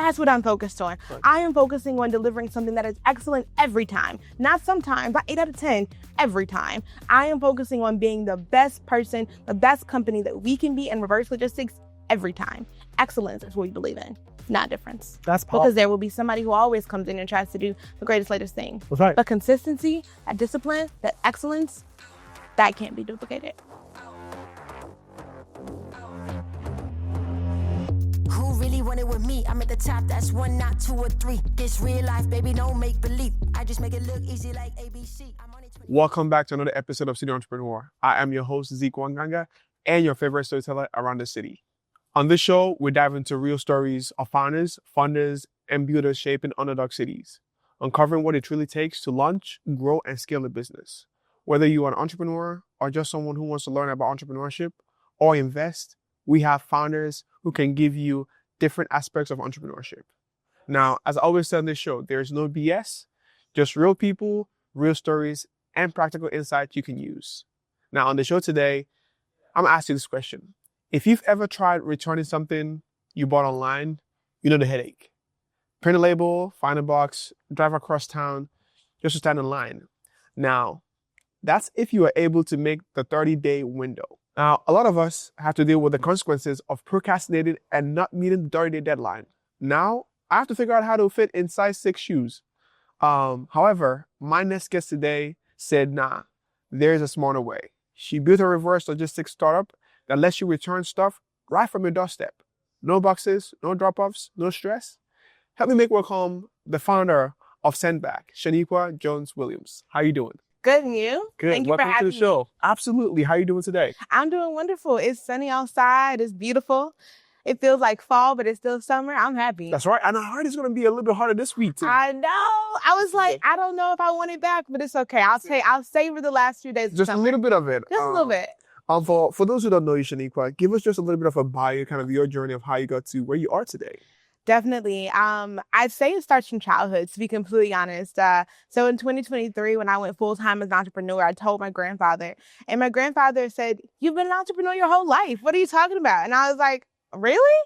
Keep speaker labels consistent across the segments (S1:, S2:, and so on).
S1: That's what I'm focused on.
S2: Right.
S1: I am focusing on delivering something that is excellent every time. Not sometimes, not 8 out of 10, every time. I am focusing on being the best person, the best company that we can be in reverse logistics every time. Excellence is what we believe in, not difference.
S2: That's powerful.
S1: Because there will be somebody who always comes in and tries to do the greatest, latest thing.
S2: That's right.
S1: But consistency, that discipline, that excellence, that can't be duplicated.
S3: Who really wanted with me? I'm at the top, that's 1, not 2 or 3. This real life, baby, don't make believe. I just make it look easy like ABC. I'm on it 20.
S2: Welcome back to another episode of City Entrepreneur. I am your host, Zeke Wanganga, and your favorite storyteller around the city. On this show, we dive into real stories of founders, funders, and builders shaping underdog cities, uncovering what it truly takes to launch, grow, and scale a business. Whether you are an entrepreneur or just someone who wants to learn about entrepreneurship or invest, we have founders who can give you different aspects of entrepreneurship. Now, as I always say on this show, there's no BS, just real people, real stories, and practical insights you can use. Now, on the show today, I'm going to ask you this question. If you've ever tried returning something you bought online, you know the headache. Print a label, find a box, drive across town just to stand in line. Now, that's if you are able to make the 30-day window. Now, a lot of us have to deal with the consequences of procrastinating and not meeting the 30-day deadline. Now, I have to figure out how to fit in size 6 shoes. However, my next guest today said, nah, there's a smarter way. She built a reverse logistics startup that lets you return stuff right from your doorstep. No boxes, no drop-offs, no stress. Help me make welcome the founder of SendBack, Shaniqua Jones-Williams. How you doing?
S1: Good, and you?
S2: Good.
S1: Thank you
S2: Welcome
S1: for
S2: to
S1: having
S2: the show.
S1: me.
S2: Absolutely. How you doing today?
S1: I'm doing wonderful. It's sunny outside. It's beautiful. It feels like fall, but it's still summer. I'm happy.
S2: That's right. And I heard it's going to be a little bit harder this week, too.
S1: I know. I was like, I don't know if I want it back, but it's okay. I'll savor the last few days of
S2: Just
S1: summer.
S2: a little bit of it.
S1: Just a little bit.
S2: For those who don't know you, Shaniqua, give us just a little bit of a bio, kind of your journey of how you got to where you are today.
S1: Definitely. I'd say it starts from childhood, to be completely honest. So in 2023, when I went full-time as an entrepreneur, I told my grandfather, and my grandfather said, "You've been an entrepreneur your whole life. What are you talking about?" And I was like, "Really?"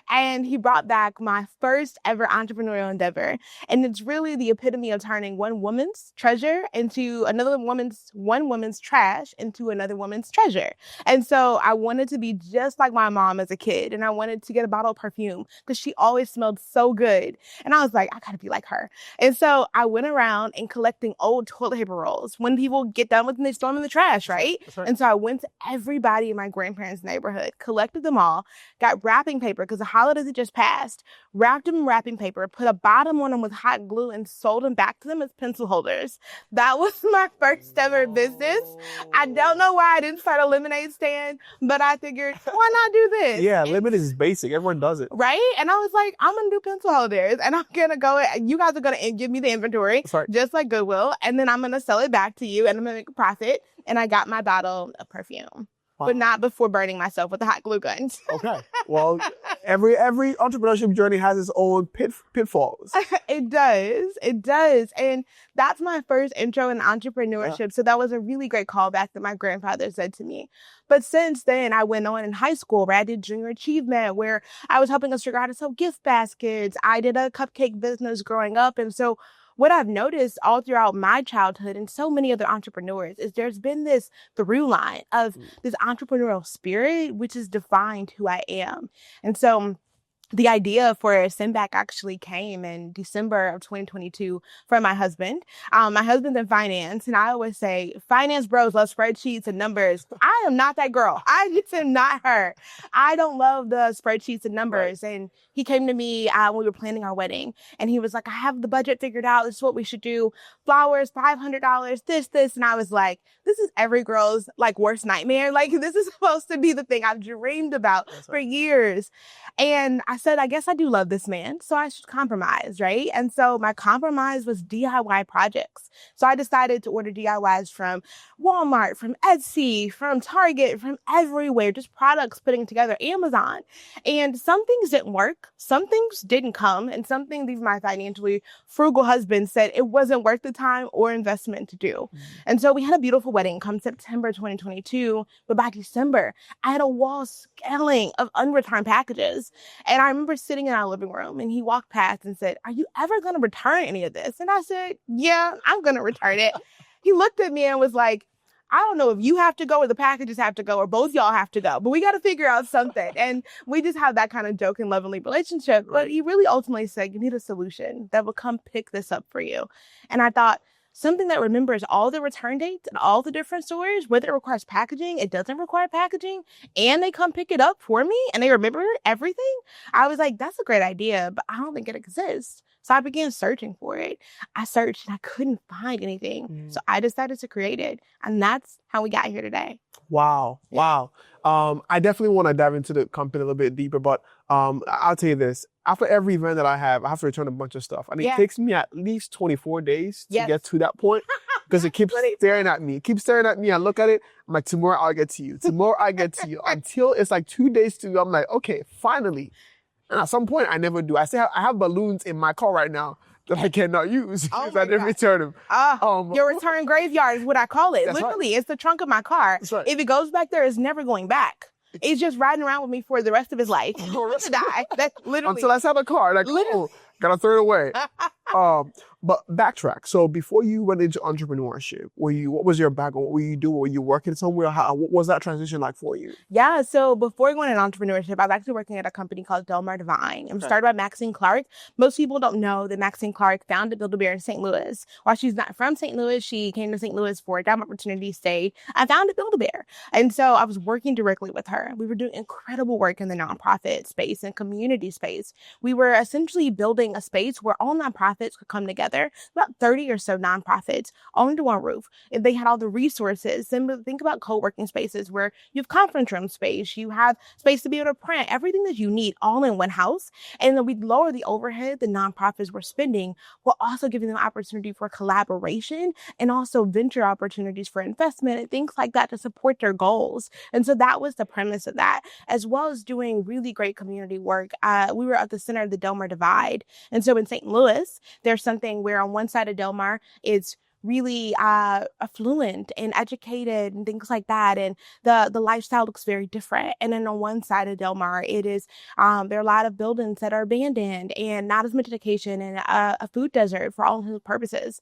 S1: And he brought back my first ever entrepreneurial endeavor. And it's really the epitome of turning one woman's treasure into one woman's trash into another woman's treasure. And so I wanted to be just like my mom as a kid. And I wanted to get a bottle of perfume because she always smelled so good. And I was like, I gotta be like her. And so I went around and collecting old toilet paper rolls. When people get done with them, they throw them in the trash, right?
S2: That's right.
S1: And so I went to everybody in my grandparents' neighborhood, collected them all, got wrapping paper because the holidays had just passed, wrapped them in wrapping paper, put a bottom on them with hot glue, and sold them back to them as pencil holders. That was my first ever business. I don't know why I didn't start a lemonade stand, but I figured, why not do this?
S2: Yeah, lemonade is basic. Everyone does it.
S1: Right? And I was like, I'm going to do pencil holders, and I'm going to go, you guys are going to give me the inventory,
S2: That's right.
S1: just like Goodwill, and then I'm going to sell it back to you, and I'm going to make a profit. And I got my bottle of perfume.
S2: Wow.
S1: But not before burning myself with the hot glue guns.
S2: Okay. Well, every entrepreneurship journey has its own pitfalls.
S1: It does. And that's my first intro in entrepreneurship.
S2: Yeah.
S1: So that was a really great callback that my grandfather said to me. But since then, I went on in high school where I did junior achievement, where I was helping us figure out how to sell gift baskets. I did a cupcake business growing up. And so what I've noticed all throughout my childhood and so many other entrepreneurs is there's been this through line of this entrepreneurial spirit, which has defined who I am. And so the idea for SendBack actually came in December of 2022 from my husband. My husband's in finance, and I always say, finance bros love spreadsheets and numbers. I am not that girl. I just am not her. I don't love the spreadsheets and numbers. Right. And he came to me when we were planning our wedding, and he was like, I have the budget figured out. This is what we should do. Flowers, $500, this. And I was like, this is every girl's like worst nightmare. Like, this is supposed to be the thing I've dreamed about for years. And I said, I guess I do love this man, so I should compromise, right? And so my compromise was DIY projects. So I decided to order DIYs from Walmart, from Etsy, from Target, from everywhere, just products putting together, Amazon. And some things didn't work. Some things didn't come. And some things my financially frugal husband said it wasn't worth the time or investment to do. Mm-hmm. And so we had a beautiful wedding come September 2022. But by December, I had a wall scaling of unreturned packages. And I remember sitting in our living room and he walked past and said, "Are you ever going to return any of this?" And I said, "Yeah, I'm going to return it." He looked at me and was like, "I don't know if you have to go or the packages have to go or both y'all have to go, but we got to figure out something." And we just have that kind of joke and lovingly relationship. But he really ultimately said, "You need a solution that will come pick this up for you." And I thought, something that remembers all the return dates and all the different stores, whether it requires packaging, it doesn't require packaging, and they come pick it up for me and they remember everything. I was like, that's a great idea, but I don't think it exists. So I began searching for it. I searched and I couldn't find anything. So I decided to create it. And that's how we got here today.
S2: Wow. I definitely want to dive into the company a little bit deeper, but I'll tell you this. After every event that I have to return a bunch of stuff. And it takes me at least 24 days to get to that point because it keeps staring at me. It keeps staring at me. I look at it. I'm like, tomorrow I'll get to you. Tomorrow I get to you. Until it's like 2 days to go. I'm like, okay, finally. And at some point I never do. I have balloons in my car right now that I cannot use because I didn't return them.
S1: Your return graveyard is what I call it.
S2: That's
S1: Literally, it's the trunk of my car.
S2: Right.
S1: If it goes back there, it's never going back. It's just riding around with me for the rest of his life. To die. That's literally.
S2: Until I sell the car, like, gotta throw it away. But backtrack. So before you went into entrepreneurship, what was your background? What were you doing? Were you working somewhere? What was that transition like for you?
S1: Yeah. So before going into entrepreneurship, I was actually working at a company called Delmar Divine. It was started by Maxine Clark. Most people don't know that Maxine Clark founded Build-A-Bear in St. Louis. While she's not from St. Louis, she came to St. Louis for a job opportunity, stayed. I founded Build-A-Bear. And so I was working directly with her. We were doing incredible work in the nonprofit space and community space. We were essentially building a space where all nonprofits could come together. About 30 or so nonprofits all under one roof. If they had all the resources, then think about co-working spaces where you have conference room space, you have space to be able to print, everything that you need all in one house. And then we'd lower the overhead the nonprofits were spending while also giving them opportunity for collaboration and also venture opportunities for investment and things like that to support their goals. And so that was the premise of that, as well as doing really great community work. We were at the center of the Delmar Divide. And so in St. Louis, there's something where on one side of Delmar, it's really affluent and educated and things like that. And the lifestyle looks very different. And then on one side of Delmar, it is, there are a lot of buildings that are abandoned and not as much education and a food desert for all intents and purposes.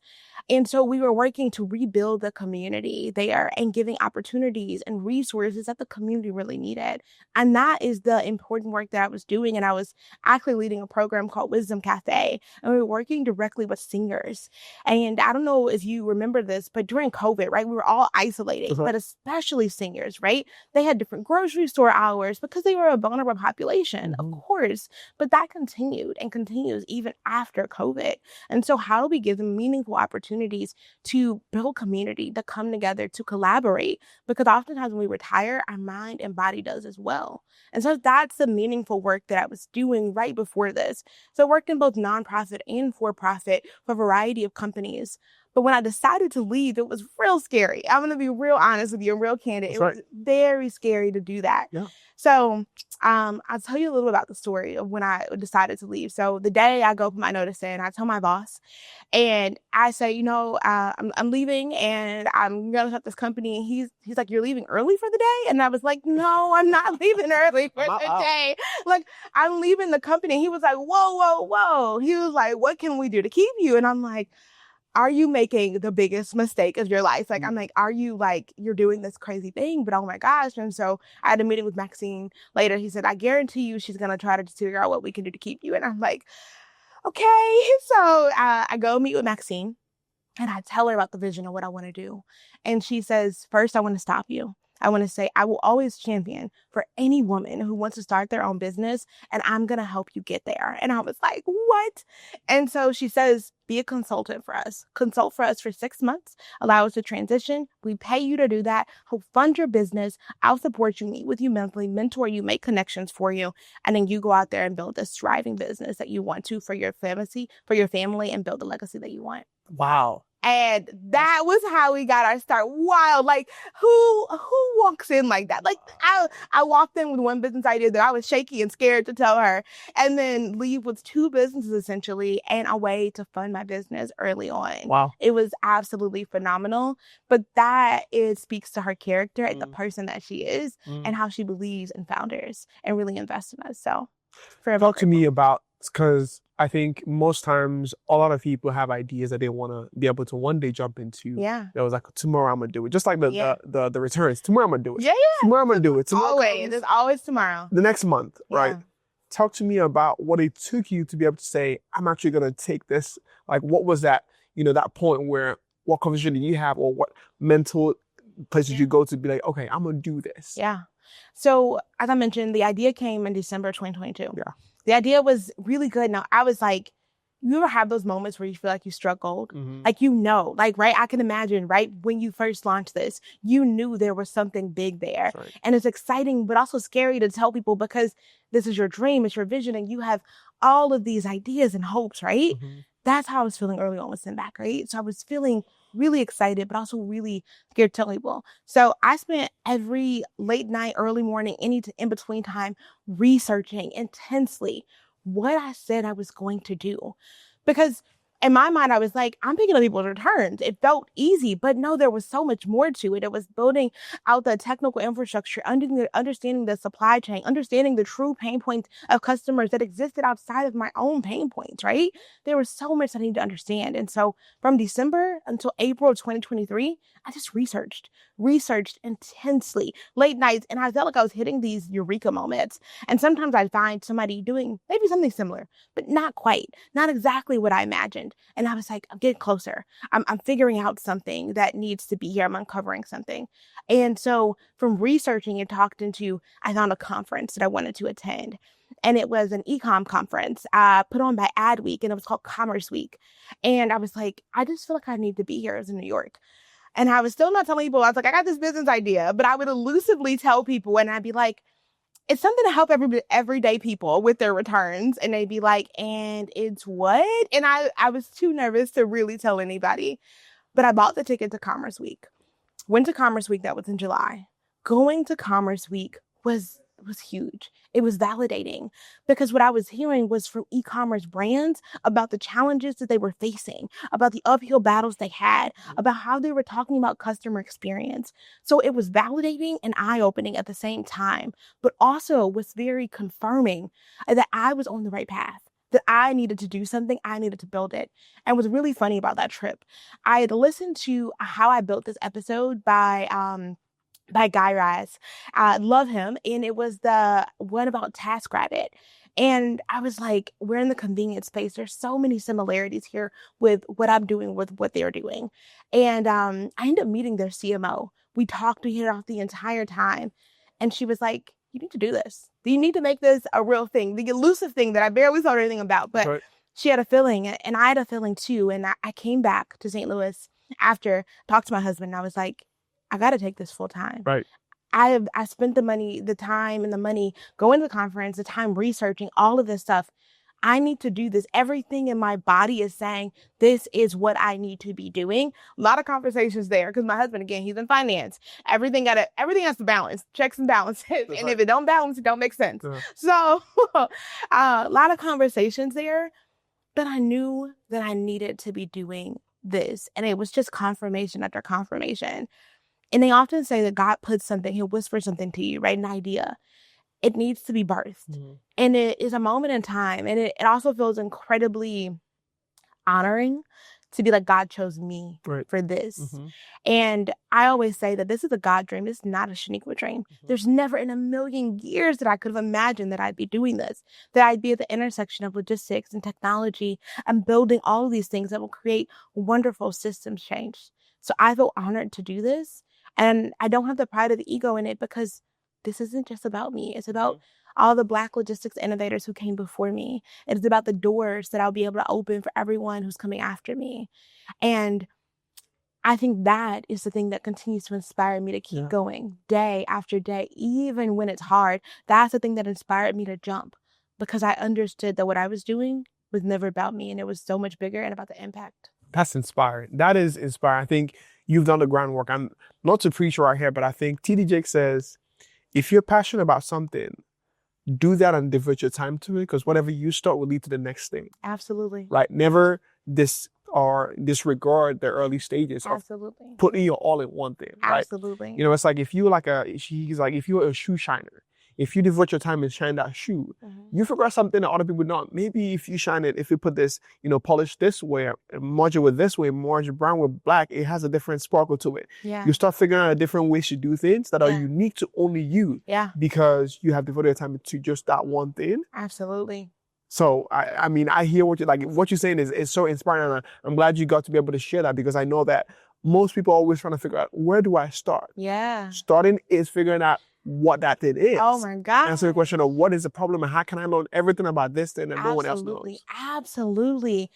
S1: And so we were working to rebuild the community there and giving opportunities and resources that the community really needed. And that is the important work that I was doing. And I was actually leading a program called Wisdom Cafe. And we were working directly with seniors. And I don't know if you remember this, but during COVID, right, we were all isolated, but especially seniors, right? They had different grocery store hours because they were a vulnerable population, of course. But that continued and continues even after COVID. And so how do we give them meaningful opportunities to build community, to come together, to collaborate? Because oftentimes when we retire, our mind and body does as well. And so that's the meaningful work that I was doing right before this. So I worked in both nonprofit and for-profit for a variety of companies. But when I decided to leave, it was real scary. I'm going to be real honest with you and real candid. It was very scary to do that. Yeah. So I'll tell you a little about the story of when I decided to leave. So the day I go put my notice in, I tell my boss and I say, I'm leaving and I'm going to start this company. And he's like, "You're leaving early for the day?" And I was like, "No, I'm not leaving early for the day. Like, I'm leaving the company." And he was like, whoa. He was like, "What can we do to keep you?" And I'm like, "Are you making the biggest mistake of your life?" Like, I'm like, "Are you like, you're doing this crazy thing, but oh my gosh." And so I had a meeting with Maxine later. He said, "I guarantee you she's going to try to figure out what we can do to keep you." And I'm like, okay. So I go meet with Maxine and I tell her about the vision of what I want to do. And she says, "First, I want to stop you. I want to say I will always champion for any woman who wants to start their own business, and I'm going to help you get there." And I was like, "What?" And so she says, "Be a consultant for us. Consult for us for 6 months. Allow us to transition. We pay you to do that. Help fund your business. I'll support you, meet with you mentally, mentor you, make connections for you. And then you go out there and build this thriving business that you want to for your family and build the legacy that you want."
S2: Wow.
S1: And that was how we got our start. Wow. Like, who walks in like that? Like, I walked in with one business idea that I was shaky and scared to tell her, and then leave with 2 businesses essentially and a way to fund my business early on.
S2: Wow.
S1: It was absolutely phenomenal. But that speaks to her character and the person that she is and how she believes in founders and really invests in us. So Forever
S2: Talk to
S1: grateful.
S2: me about, because I think most times a lot of people have ideas that they want to be able to one day jump into.
S1: Yeah.
S2: That was like, tomorrow I'm gonna do it. Just like the returns. Tomorrow I'm gonna do it.
S1: Yeah, yeah.
S2: Tomorrow I'm gonna do it. Tomorrow
S1: Always.
S2: comes
S1: There's always tomorrow.
S2: the next month, right?
S1: Yeah.
S2: Talk to me about what it took you to be able to say, I'm actually gonna take this. Like, what was that? That point where, what conversation did you have, or what mental place did you go to be like, okay, I'm gonna do this?
S1: Yeah. So as I mentioned, the idea came in December 2022.
S2: Yeah.
S1: The idea was really good. Now I was like, you ever have those moments where you feel like you struck gold?
S2: Mhm.
S1: Like, right? I can imagine, right? When you first launched this, you knew there was something big there.
S2: Right.
S1: And it's exciting, but also scary to tell people because this is your dream, it's your vision, and you have all of these ideas and hopes, right?
S2: Mhm.
S1: That's how I was feeling early on with SendBack, right? So I was feeling really excited, but also really scared to tell people. So I spent every late night, early morning, any in between time researching intensely what I said I was going to do. Because in my mind, I was like, I'm picking up people's returns. It felt easy, but no, there was so much more to it. It was building out the technical infrastructure, understanding the supply chain, understanding the true pain points of customers that existed outside of my own pain points, right? There was so much I needed to understand. And so from December until April of 2023, I just researched intensely, late nights, and I felt like I was hitting these eureka moments. And sometimes I'd find somebody doing maybe something similar, but not quite, not exactly what I imagined. And I was like, I'm getting closer. I'm figuring out something that needs to be here. I'm uncovering something. And so from researching and talked into, I found a conference that I wanted to attend. And it was an e-com conference put on by Adweek, and it was called Commerce Week. And I was like, I just feel like I need to be here. It was in New York. And I was still not telling people. I was like, I got this business idea, but I would elusively tell people, and I'd be like, it's something to help everyday people with their returns. And they'd be like, and it's what? And I was too nervous to really tell anybody. But I bought the ticket to Commerce Week. Went to Commerce Week. That was in July. Going to Commerce Week was huge. It was validating because what I was hearing was from e-commerce brands about the challenges that they were facing, about the uphill battles they had, about how they were talking about customer experience. So it was validating and eye-opening at the same time, but also was very confirming that I was on the right path, that I needed to do something, I needed to build it. And what's really funny about that trip, I had listened to How I Built This Episode by Guy Raz. I love him. And it was the one about TaskRabbit. And I was like, we're in the convenience space. There's so many similarities here with what I'm doing with what they're doing. And I ended up meeting their CMO. We talked, we hit it off the entire time. And she was like, you need to do this. You need to make this a real thing. The elusive thing that I barely thought anything about. But
S2: Right.
S1: she had a feeling, and I had a feeling too. And I came back to St. Louis after, talked to my husband, and I was like, I got to take this full time.
S2: Right.
S1: I spent the time and the money going to the conference, the time researching all of this stuff. I need to do this. Everything in my body is saying, this is what I need to be doing. A lot of conversations there because my husband, again, he's in finance. Everything has to balance, checks and balances.
S2: That's
S1: and
S2: right.
S1: if it don't balance, it don't make sense.
S2: Yeah.
S1: So a lot of conversations there, but I knew that I needed to be doing this. And it was just confirmation after confirmation. And they often say that God puts something, he'll whisper something to you, right? An idea. It needs to be birthed.
S2: Mm-hmm.
S1: And it is a moment in time. And it also feels incredibly honoring to be like, God chose me
S2: Right.
S1: for this.
S2: Mm-hmm.
S1: And I always say that this is a God dream. This is not a Shaniqua dream.
S2: Mm-hmm.
S1: There's never in a million years that I could have imagined that I'd be doing this, that I'd be at the intersection of logistics and technology and building all of these things that will create wonderful systems change. So I feel honored to do this. And I don't have the pride of the ego in it because this isn't just about me. It's about all the Black logistics innovators who came before me. It is about the doors that I'll be able to open for everyone who's coming after me. And I think that is the thing that continues to inspire me to keep going day after day, even when it's hard. That's the thing that inspired me to jump because I understood that what I was doing was never about me and it was so much bigger and about the impact.
S2: That's inspiring. That is inspiring. I think you've done the groundwork. I'm not to preach right here, but I think TD Jakes says, if you're passionate about something, do that and devote your time to it because whatever you start will lead to the next thing.
S1: Absolutely.
S2: Right? Never disregard the early stages of putting your all in one thing. Right?
S1: Absolutely.
S2: It's like if you're if you're a shoe shiner, if you devote your time and shine that shoe, you figure out something that other people don't. Maybe if you shine it, if you put this, polish this way, merge it with this way, merge brown with black, it has a different sparkle to it.
S1: Yeah.
S2: You start figuring out a different ways to do things that are unique to only you.
S1: Yeah.
S2: Because you have devoted your time to just that one thing.
S1: Absolutely.
S2: So, I mean, I hear what you're saying is so inspiring. And I'm glad you got to be able to share that, because I know that most people are always trying to figure out, where do I start?
S1: Yeah.
S2: Starting is figuring out what that thing is.
S1: Oh my God.
S2: Answer the question of what is the problem and how can I learn everything about this thing that no one else knows.
S1: Absolutely.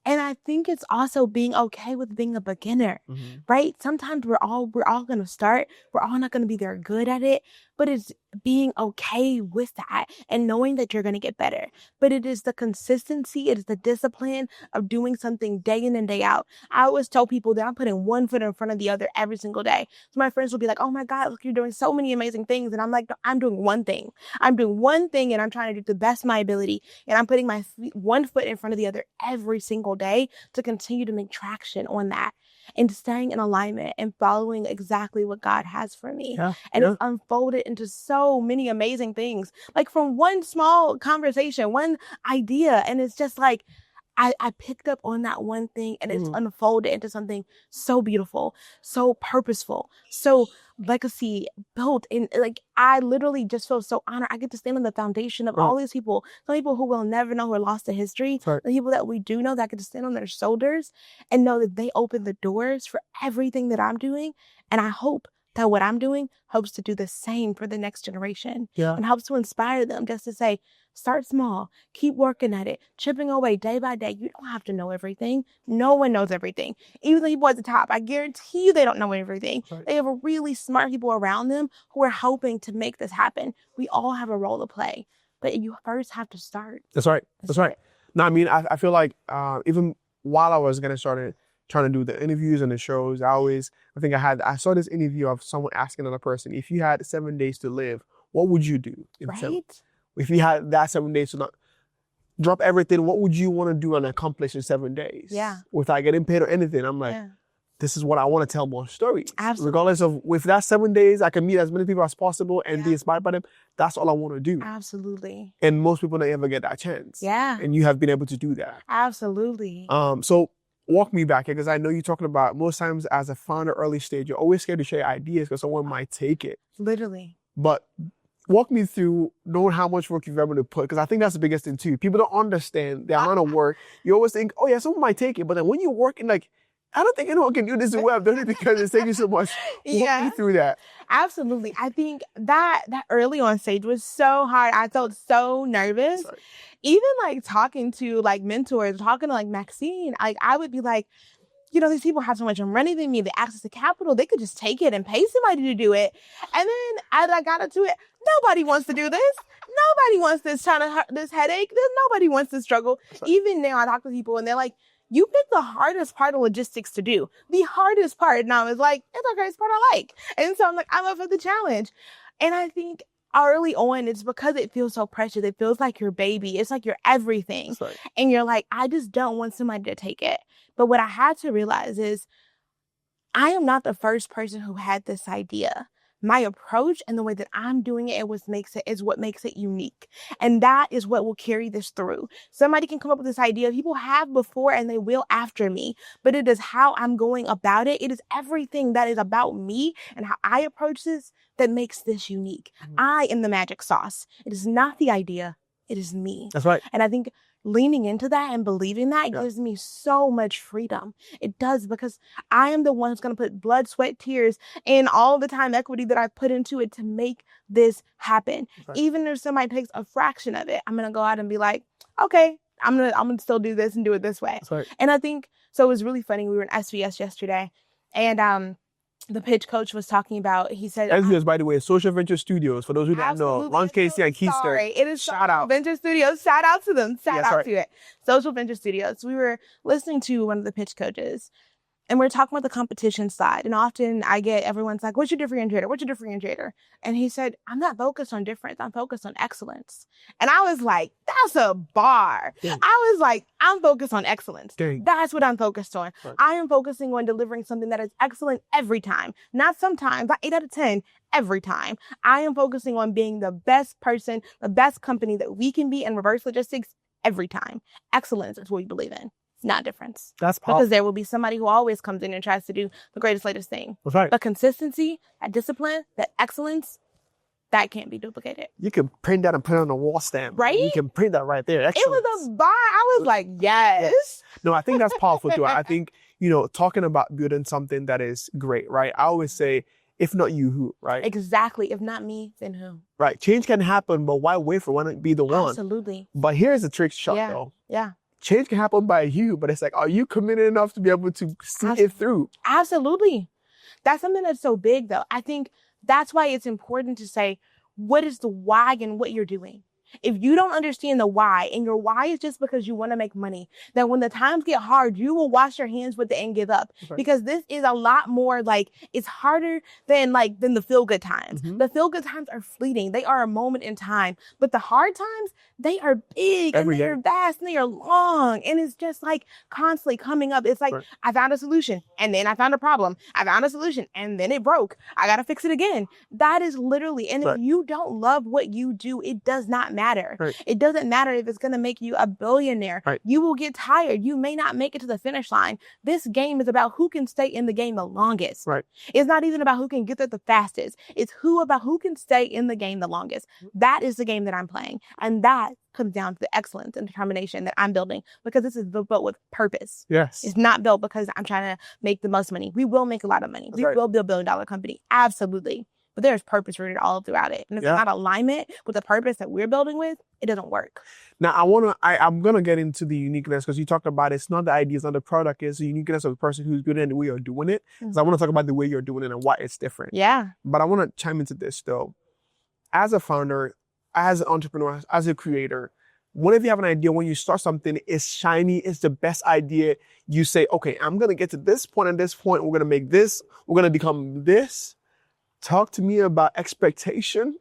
S1: And I think it's also being okay with being a beginner, right? Sometimes we're all going to start. We're all not going to be very good at it, but it's being okay with that and knowing that you're going to get better. But it is the consistency, it is the discipline of doing something day in and day out. I always tell people that I'm putting one foot in front of the other every single day. So my friends will be like, oh my God, look, you're doing so many amazing things. And I'm like, no, I'm doing one thing. I'm doing one thing and I'm trying to do the best of my ability. And I'm putting my one foot in front of the other every single day to continue to make traction on that and staying in alignment and following exactly what God has for me. It's unfolded into so many amazing things, like from one small conversation, one idea. And it's just like, I picked up on that one thing and it's unfolded into something so beautiful, so purposeful, so legacy built. And like, I literally just feel so honored. I get to stand on the foundation of all these people, some people who will never know who are lost to history, the people that we do know that I get to stand on their shoulders and know that they open the doors for everything that I'm doing. And I hope that what I'm doing helps to do the same for the next generation and helps to inspire them just to say, start small, keep working at it, chipping away day by day. You don't have to know everything. No one knows everything. Even the people at the top, I guarantee you they don't know everything. They have really smart people around them who are helping to make this happen. We all have a role to play, but you first have to start.
S2: That's right. That's right. No, I mean, I feel like even while I was getting started trying to do the interviews and the shows, I saw this interview of someone asking another person, if you had 7 days to live, what would you do? If you had that 7 days to not drop everything, what would you want to do and accomplish in 7 days?
S1: Yeah.
S2: Without getting paid or anything. I'm like, this is what I want to tell more stories.
S1: Absolutely.
S2: Regardless of, with that 7 days, I can meet as many people as possible and be inspired by them. That's all I want to do.
S1: Absolutely.
S2: And most people don't ever get that chance.
S1: Yeah.
S2: And you have been able to do that.
S1: Absolutely.
S2: So walk me back here, because I know you're talking about most times as a founder early stage, you're always scared to share ideas because someone might take it.
S1: Literally.
S2: But walk me through knowing how much work you've ever to put, because I think that's the biggest thing too. People don't understand the amount of work. You always think, oh yeah, someone might take it. But then when you're working, like, I don't think anyone can do this the way I've done it because it's taking so much. Walk me through that.
S1: Absolutely. I think that early on stage was so hard. I felt so nervous.
S2: Sorry.
S1: Even like talking to like mentors, talking to like Maxine, like I would be like, these people have so much more money than me, the access to capital, they could just take it and pay somebody to do it. And then as I got into it, nobody wants to do this. Nobody wants this this headache. Nobody wants to struggle. Even now I talk to people and they're like, you picked the hardest part of logistics to do. The hardest part. And I was like, it's okay, it's part I like. And so I'm like, I'm up for the challenge. And I think early on, it's because it feels so precious. It feels like your baby. It's like your everything. And you're like, I just don't want somebody to take it. But what I had to realize is I am not the first person who had this idea. My approach and the way that I'm doing it is what makes it unique. And that is what will carry this through. Somebody can come up with this idea. People have before and they will after me, but it is how I'm going about it. It is everything that is about me and how I approach this that makes this unique. I am the magic sauce. It is not the idea. It is me.
S2: That's right.
S1: And I think leaning into that and believing that gives me so much freedom. It does, because I am the one who's going to put blood, sweat, tears, and all the time equity that I put into it to make this happen. Right. Even if somebody takes a fraction of it, I'm going to go out and be like, okay, I'm going to still do this and do it this way. Right. And I think, so it was really funny. We were in SVS yesterday and, the pitch coach was talking about, he said...
S2: SVS, by the way, Social Venture Studios. For those who don't know, Ron Casey and Keister.
S1: It is
S2: shout out.
S1: Venture Studios. Shout out to them. Shout out to it. Social Venture Studios. We were listening to one of the pitch coaches, And we're talking about the competition side. And often I get everyone's like, what's your differentiator? What's your differentiator? And he said, I'm not focused on difference. I'm focused on excellence. And I was like, that's a bar.
S2: Dang.
S1: I was like, I'm focused on excellence.
S2: Dang.
S1: That's what I'm focused on.
S2: Right.
S1: I am focusing on delivering something that is excellent every time. Not sometimes, not 8 out of 10, every time. I am focusing on being the best person, the best company that we can be in reverse logistics every time. Excellence is what we believe in. Not difference.
S2: That's powerful.
S1: Because there will be somebody who always comes in and tries to do the greatest, latest thing.
S2: That's right.
S1: But consistency, that discipline, that excellence, that can't be duplicated.
S2: You can print that and put it on a wall stamp.
S1: Right?
S2: You can print that right there. Excellence.
S1: It was a bar. I was like, yes.
S2: No, I think that's powerful too. I think, talking about building something that is great, right? I always say, if not you, who, right?
S1: Exactly. If not me, then who?
S2: Right. Change can happen, but why wait for one to be the one?
S1: Absolutely.
S2: But here's the trick shot though.
S1: Yeah.
S2: Change can happen by you, but it's like, are you committed enough to be able to see it through?
S1: Absolutely. That's something that's so big, though. I think that's why it's important to say, what is the why in what you're doing? If you don't understand the why, and your why is just because you want to make money, then when the times get hard, you will wash your hands with it and give up.
S2: Okay.
S1: Because this is a lot more it's harder than the feel good times.
S2: Mm-hmm.
S1: The feel good times are fleeting. They are a moment in time. But the hard times, they are big and they are vast and they are long. And it's just constantly coming up. It's like, I found a solution and then I found a problem. I found a solution and then it broke. I got to fix it again. That is literally, and if you don't love what you do, it does not matter.
S2: Right.
S1: It doesn't matter if it's going to make you a billionaire.
S2: Right.
S1: You will get tired. You may not make it to the finish line. This game is about who can stay in the game the longest.
S2: Right.
S1: It's not even about who can get there the fastest. It's about who can stay in the game the longest. That is the game that I'm playing. And that comes down to the excellence and determination that I'm building, because this is built with purpose.
S2: Yes.
S1: It's not built because I'm trying to make the most money. We will make a lot of money. We will build a $1 billion company. Absolutely. But there's purpose rooted all throughout it. And if it's not alignment with the purpose that we're building with, it doesn't work.
S2: Now, I'm going to get into the uniqueness, because you talked about it's not the idea, it's not the product, it's the uniqueness of the person who's good in the way you're doing it. Because I want to talk about the way you're doing it and why it's different.
S1: Yeah.
S2: But I want to chime into this though. As a founder, as an entrepreneur, as a creator, whenever you have an idea, when you start something, it's shiny, it's the best idea. You say, okay, I'm going to get to this point and this point. We're going to make this. We're going to become this. Talk to me about expectation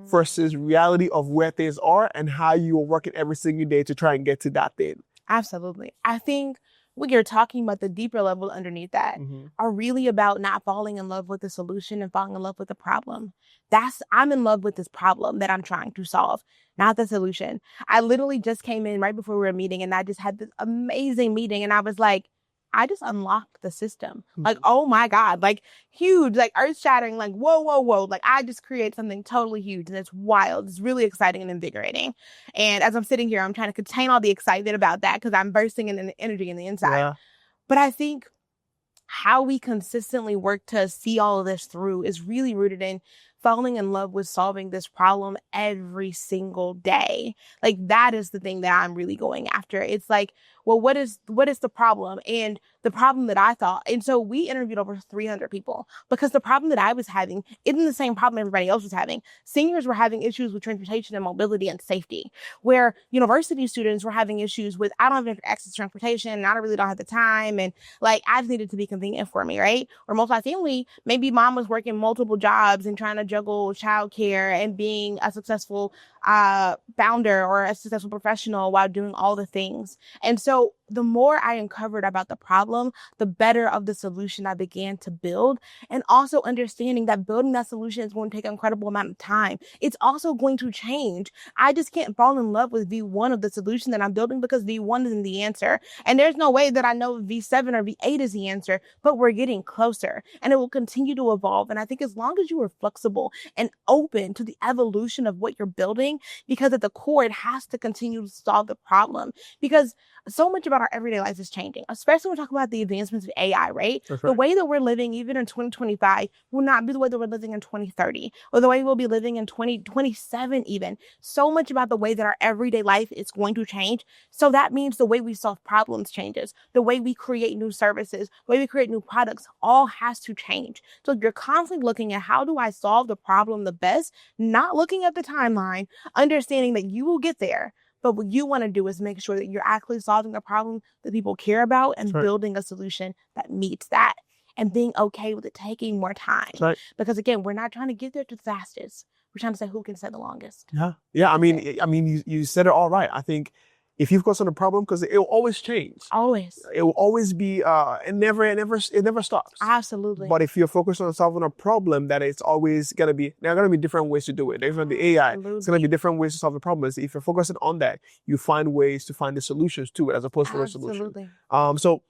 S2: versus reality of where things are and how you are working every single day to try and get to that thing.
S1: Absolutely. I think what you're talking about, the deeper level underneath that, are really about not falling in love with the solution and falling in love with the problem. I'm in love with this problem that I'm trying to solve, not the solution. I literally just came in right before we were meeting, and I just had this amazing meeting, and I was like, I just unlocked the system. Oh my God, huge, earth shattering, whoa. I just created something totally huge, and it's wild. It's really exciting and invigorating. And as I'm sitting here, I'm trying to contain all the excitement about that because I'm bursting in the energy in the inside. Yeah. But I think how we consistently work to see all of this through is really rooted in falling in love with solving this problem every single day. That is the thing that I'm really going after. It's well, what is the problem? And the problem that I thought, and so we interviewed over 300 people, because the problem that I was having isn't the same problem everybody else was having. Seniors were having issues with transportation and mobility and safety, where university students were having issues with, I don't have access to transportation, and I really don't have the time, and I just needed to be convenient for me, right? Or multifamily, maybe mom was working multiple jobs and trying to juggle childcare and being a successful founder or a successful professional while doing all the things. And so the more I uncovered about the problem, the better of the solution I began to build. And also understanding that building that solution is going to take an incredible amount of time. It's also going to change. I just can't fall in love with V1 of the solution that I'm building, because V1 isn't the answer. And there's no way that I know V7 or V8 is the answer, but we're getting closer, and it will continue to evolve. And I think as long as you are flexible and open to the evolution of what you're building, because at the core, it has to continue to solve the problem, because so much about our everyday life is changing, especially when we talk about the advancements of AI, right?
S2: That's right.
S1: The way that we're living, even in 2025, will not be the way that we're living in 2030, or the way we'll be living in 2027 even. So much about the way that our everyday life is going to change. So that means the way we solve problems changes. The way we create new services, the way we create new products, all has to change. So you're constantly looking at, how do I solve the problem the best? Not looking at the timeline, understanding that you will get there, But what you want to do is make sure that you're actually solving a problem that people care about and
S2: Right.
S1: building a solution that meets that and being okay with it taking more time.
S2: Right.
S1: Because again, we're not trying to get there the fastest. We're trying to say who can say the longest.
S2: Yeah. I mean, you said it all right. I think if you focus on the problem, because it will always change.
S1: Always.
S2: It will always be. It never stops.
S1: Absolutely.
S2: But if you're focused on solving a problem, that it's always there are gonna be different ways to do it. There's gonna be AI.
S1: Absolutely.
S2: It's gonna be different ways to solve the problems. If you're focusing on that, you find ways to find the solutions to it as opposed to the solution.
S1: Absolutely.
S2: So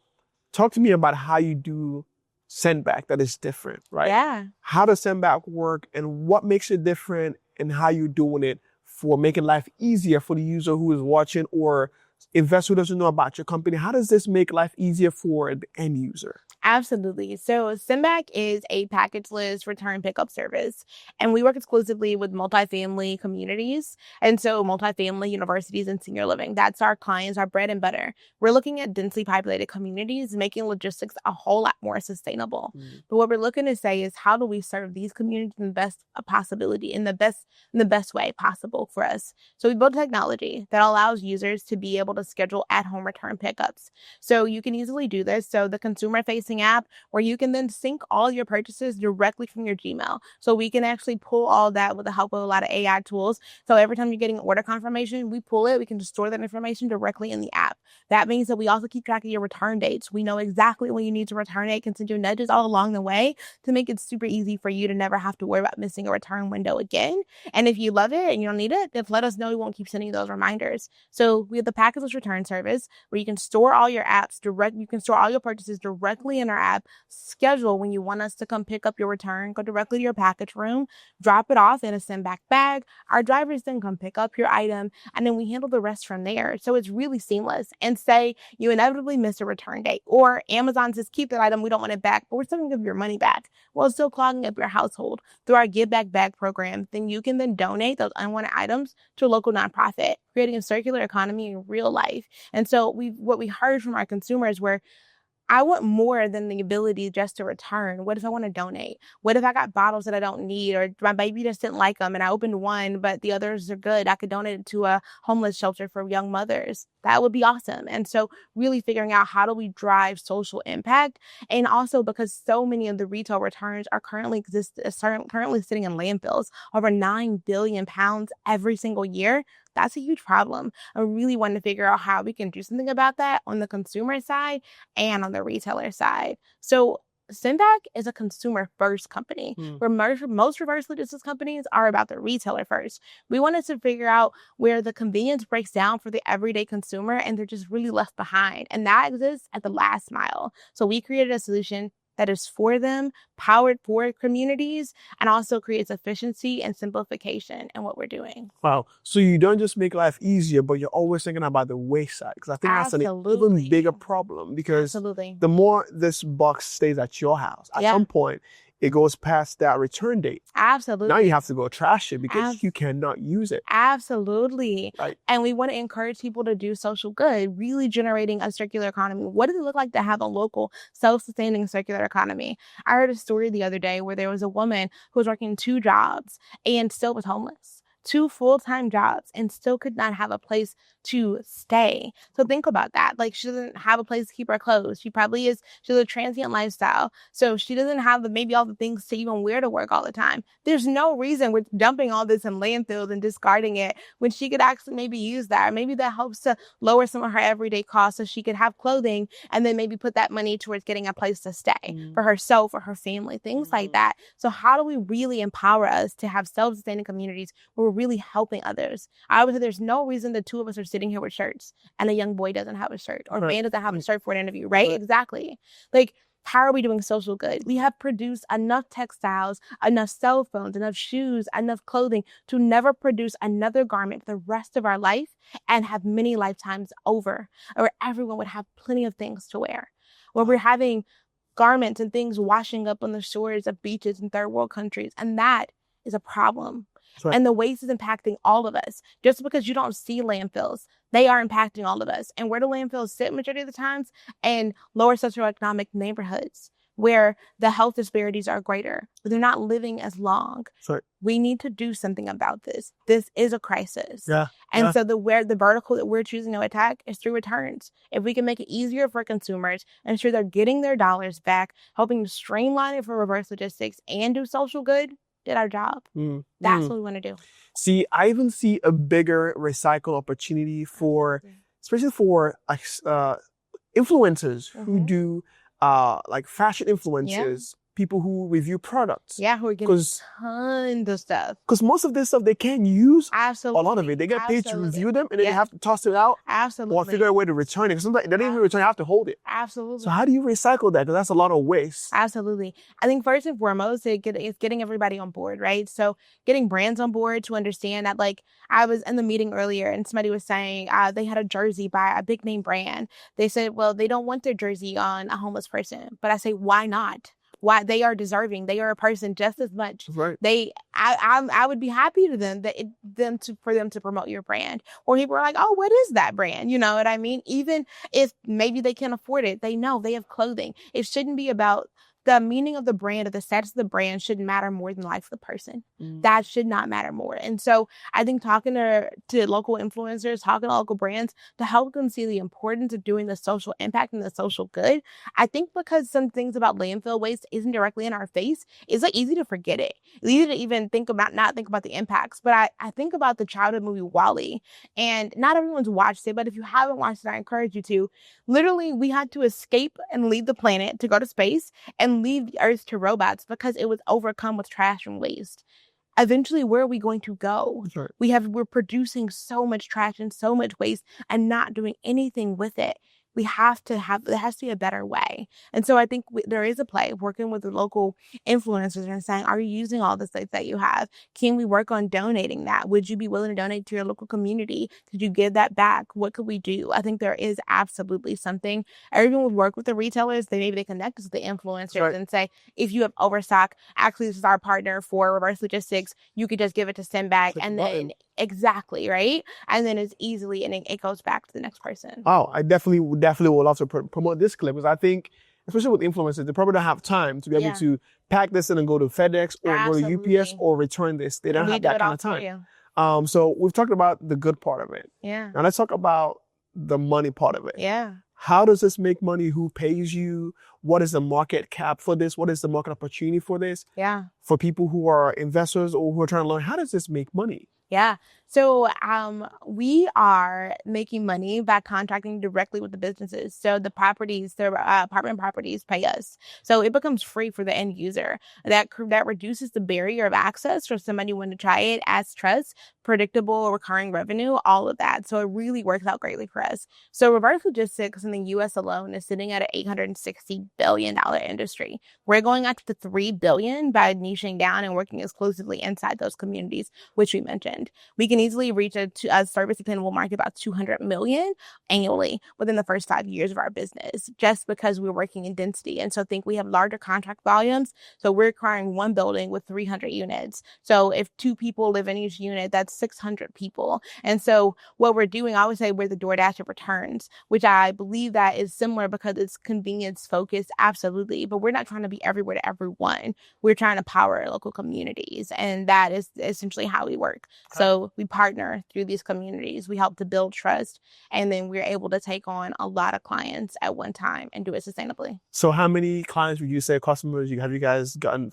S2: talk to me about how you do SendBack that is different, right?
S1: Yeah.
S2: How does SendBack work and what makes it different and how you're doing it for making life easier for the user who is watching or investor who doesn't know about your company? How does this make life easier for the end user?
S1: Absolutely. So SendBack is a packageless return pickup service, and we work exclusively with multifamily communities. And so multifamily universities and senior living, that's our clients, our bread and butter. We're looking at densely populated communities, making logistics a whole lot more sustainable. But what we're looking to say is how do we serve these communities in the best possibility, in the best way possible for us? So we built technology that allows users to be able to schedule at-home return pickups. So you can easily do this. So the consumer-facing app where you can then sync all your purchases directly from your Gmail. So we can actually pull all that with the help of a lot of AI tools. So every time you're getting order confirmation, we pull it. We can just store that information directly in the app. That means that we also keep track of your return dates. We know exactly when you need to return it, can send you nudges all along the way to make it super easy for you to never have to worry about missing a return window again. And if you love it and you don't need it, just let us know. We won't keep sending you those reminders. So we have the packageless return service where you can store all your apps you can store all your purchases directly in our app, schedule when you want us to come pick up your return, go directly to your package room, drop it off in a SendBack bag. Our drivers then come pick up your item, and then we handle the rest from there. So it's really seamless. And say you inevitably miss a return date, or Amazon says, keep that item, we don't want it back, but we're still going to give your money back. Well, it's still clogging up your household. Through our Give Back Bag program, then you can then donate those unwanted items to a local nonprofit, creating a circular economy in real life. And so what we heard from our consumers were, I want more than the ability just to return. What if I want to donate? What if I got bottles that I don't need, or my baby just didn't like them and I opened one, but the others are good? I could donate it to a homeless shelter for young mothers. That would be awesome. And so really figuring out how do we drive social impact. And also because so many of the retail returns are currently sitting in landfills, over 9 billion pounds every single year. That's a huge problem. I really want to figure out how we can do something about that on the consumer side and on the retailer side. So SendBack is a consumer-first company, where most reverse logistics companies are about the retailer first. We wanted to figure out where the convenience breaks down for the everyday consumer and they're just really left behind. And that exists at the last mile. So we created a solution that is for them, powered for communities, and also creates efficiency and simplification in what we're doing.
S2: Wow. So you don't just make life easier, but you're always thinking about the waste side. Because I think that's an even bigger problem, because the more this box stays at your house, at some point, it goes past that return date.
S1: Absolutely.
S2: Now you have to go trash it because you cannot use it.
S1: Absolutely.
S2: Right.
S1: And we want to encourage people to do social good, really generating a circular economy. What does it look like to have a local self-sustaining circular economy? I heard a story the other day where there was a woman who was working 2 jobs and still was homeless. 2 full-time jobs and still could not have a place to stay. So think about that. Like, she doesn't have a place to keep her clothes. She has a transient lifestyle. So she doesn't have maybe all the things to even wear to work all the time. There's no reason we're dumping all this in landfills and discarding it when she could actually maybe use that. Or maybe that helps to lower some of her everyday costs so she could have clothing and then maybe put that money towards getting a place to stay for herself or her family, things like that. So how do we really empower us to have self-sustaining communities where we're really helping others? I would say there's no reason the 2 of us are sitting here with shirts and a young boy doesn't have a shirt, or a man doesn't have a shirt for an interview, right? Exactly. Like, how are we doing social good? We have produced enough textiles, enough cell phones, enough shoes, enough clothing to never produce another garment for the rest of our life and have many lifetimes over, or everyone would have plenty of things to wear. Where we're having garments and things washing up on the shores of beaches in third world countries, and that is a problem. Right. And the waste is impacting all of us. Just because you don't see landfills, they are impacting all of us. And where do landfills sit majority of the times? In lower socioeconomic neighborhoods. where the health disparities are greater. They're not living as long.
S2: Sorry.
S1: We need to do something about this. This is a crisis.
S2: Yeah.
S1: And so the vertical that we're choosing to attack is through returns. If we can make it easier for consumers, ensure they're getting their dollars back, helping to streamline it for reverse logistics and do social good, did our job. That's what we want to do.
S2: See, I even see a bigger recycle opportunity for, especially for influencers who do like fashion influencers, people who review products.
S1: Yeah, who are getting tons of stuff.
S2: Because most of this stuff they can't use
S1: Absolutely.
S2: a lot of it. They get paid to review them and then
S1: Yeah.
S2: they have to toss it out
S1: Absolutely.
S2: or figure out a way to return it. Because sometimes they don't even return, you have to hold it.
S1: Absolutely.
S2: So how do you recycle that? Because that's a lot of waste.
S1: Absolutely. I think first and foremost, it's getting everybody on board, right? So getting brands on board to understand that, like, I was in the meeting earlier and somebody was saying they had a jersey by a big name brand. They said, well, they don't want their jersey on a homeless person. But I say, why not? Why? They are deserving. They are a person just as much.
S2: Right.
S1: I would be happy to for them to promote your brand. Or people are like, oh, what is that brand? You know what I mean? Even if maybe they can't afford it, they know they have clothing. It shouldn't be about the meaning of the brand or the status of the brand shouldn't matter more than the life of the person. That should not matter more. And so I think talking to local influencers, talking to local brands to help them see the importance of doing the social impact and the social good. I think because some things about landfill waste isn't directly in our face, it's like easy to forget it. It's easy to even not think about the impacts. But I think about the childhood movie WALL-E, and not everyone's watched it, but if you haven't watched it, I encourage you to. Literally, we had to escape and leave the planet to go to space and leave the earth to robots because it was overcome with trash and waste. Eventually, where are we going to go?
S2: Right.
S1: We're producing so much trash and so much waste and not doing anything with it. There has to be a better way. And so I think there is a play working with the local influencers and saying, are you using all the sites that you have? Can we work on donating that? Would you be willing to donate to your local community? Could you give that back? What could we do? I think there is absolutely something. Everyone would work with the retailers. They connect us with the influencers and say, if you have overstock, actually, this is our partner for reverse logistics. You could just give it to SendBack and then exactly, right? And then it's easily, and it goes back to the next person.
S2: Oh, I definitely would love to promote this clip because I think, especially with influencers, they probably don't have time to be able to pack this in and go to FedEx or go to UPS or return this. They don't have that kind of time. So we've talked about the good part of it.
S1: Yeah.
S2: Now let's talk about the money part of it.
S1: Yeah.
S2: How does this make money? Who pays you? What is the market cap for this? What is the market opportunity for this?
S1: Yeah.
S2: For people who are investors or who are trying to learn, how does this make money?
S1: Yeah. So we are making money by contracting directly with the businesses. So the apartment properties pay us. So it becomes free for the end user. That reduces the barrier of access for somebody who wants to try it, adds trust, predictable recurring revenue, all of that. So it really works out greatly for us. So reverse logistics in the U.S. alone is sitting at an $860 billion industry. We're going up to $3 billion by niching down and working exclusively inside those communities, which we mentioned. We can easily reach a service attainable market about $200 million annually within the first 5 years of our business, just because we're working in density. And so think we have larger contract volumes. So we're acquiring one building with 300 units. So if 2 people live in each unit, that's 600 people. And so what we're doing, I always say we're the DoorDash of returns, which I believe that is similar because it's convenience focused, absolutely. But we're not trying to be everywhere to everyone. We're trying to power local communities. And that is essentially how we work. So we partner through these communities. We help to build trust. And then we're able to take on a lot of clients at one time and do it sustainably.
S2: So how many clients would you say, customers, have you guys gotten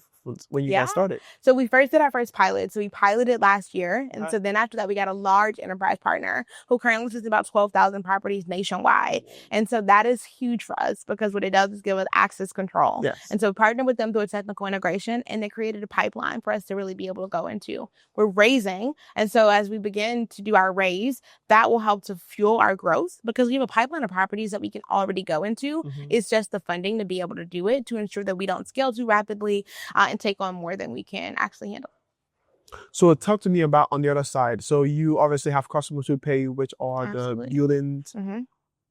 S2: when you guys started?
S1: So we first did our first pilot. So we piloted last year. And so then after that, we got a large enterprise partner who currently sits about 12,000 properties nationwide. And so that is huge for us because what it does is give us access control.
S2: Yes.
S1: And so we partnered with them through a technical integration, and they created a pipeline for us to really be able to go into. We're raising. And so as we begin to do our raise, that will help to fuel our growth because we have a pipeline of properties that we can already go into. It's just the funding to be able to do it, to ensure that we don't scale too rapidly and take on more than we can actually handle.
S2: So talk to me about on the other side. So you obviously have customers who pay you, which are
S1: Absolutely.
S2: the buildings.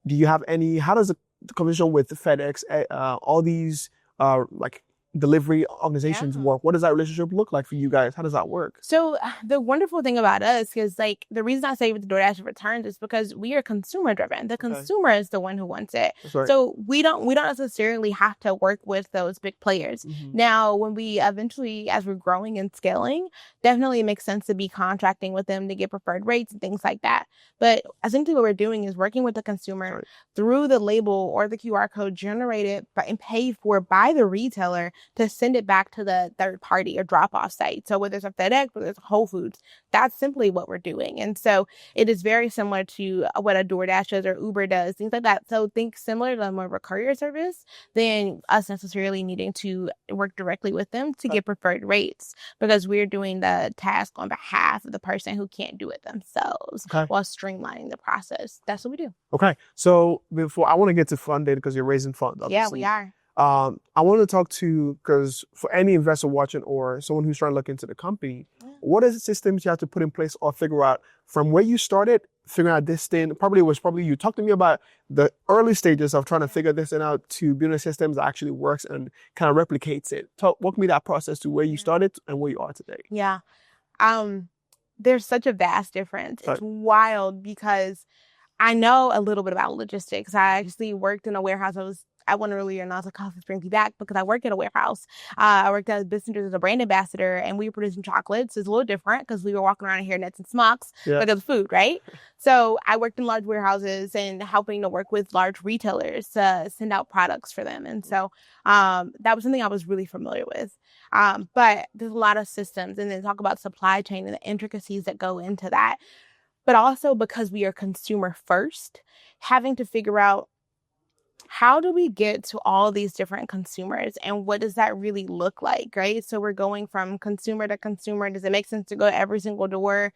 S2: Do you have how does the commission with FedEx, all these like delivery organizations work? What does that relationship look like for you guys? How does that work?
S1: So the wonderful thing about us is like the reason I say with the DoorDash returns is because we are consumer driven. The consumer is the one who wants it.
S2: Right.
S1: So we don't necessarily have to work with those big players. Now, when we eventually, as we're growing and scaling, definitely it makes sense to be contracting with them to get preferred rates and things like that. But essentially what we're doing is working with the consumer through the label or the QR code generated and paid for by the retailer to send it back to the third party or drop off site. So whether it's a FedEx, whether it's a Whole Foods, that's simply what we're doing. And so it is very similar to what a DoorDash does or Uber does, things like that. So think similar to more of a courier service than us necessarily needing to work directly with them to get preferred rates, because we're doing the task on behalf of the person who can't do it themselves while streamlining the process. That's what we do.
S2: Okay. So before I want to get to fund data because you're raising funds. Obviously.
S1: Yeah, we are.
S2: I want to talk to, because for any investor watching or someone who's trying to look into the company, what are the systems you have to put in place or figure out from where you started, figuring out this thing? Probably you. Talk to me about the early stages of trying to figure this thing out to building a system that actually works and kind of replicates it. Walk me that process to where you started and where you are today.
S1: Yeah. There's such a vast difference. It's wild because I know a little bit about logistics. I actually worked in a warehouse. I went earlier and I was like, oh, this brings me back because I worked at a warehouse. I worked at Business as a brand ambassador, and we were producing chocolates. It's a little different because we were walking around in hairnets and smocks, but it was food, right? So I worked in large warehouses and helping to work with large retailers to send out products for them. And so that was something I was really familiar with. But there's a lot of systems, and then talk about supply chain and the intricacies that go into that. But also because we are consumer first, having to figure out, how do we get to all these different consumers and what does that really look like, right? So we're going from consumer to consumer. Does it make sense to go to every single door?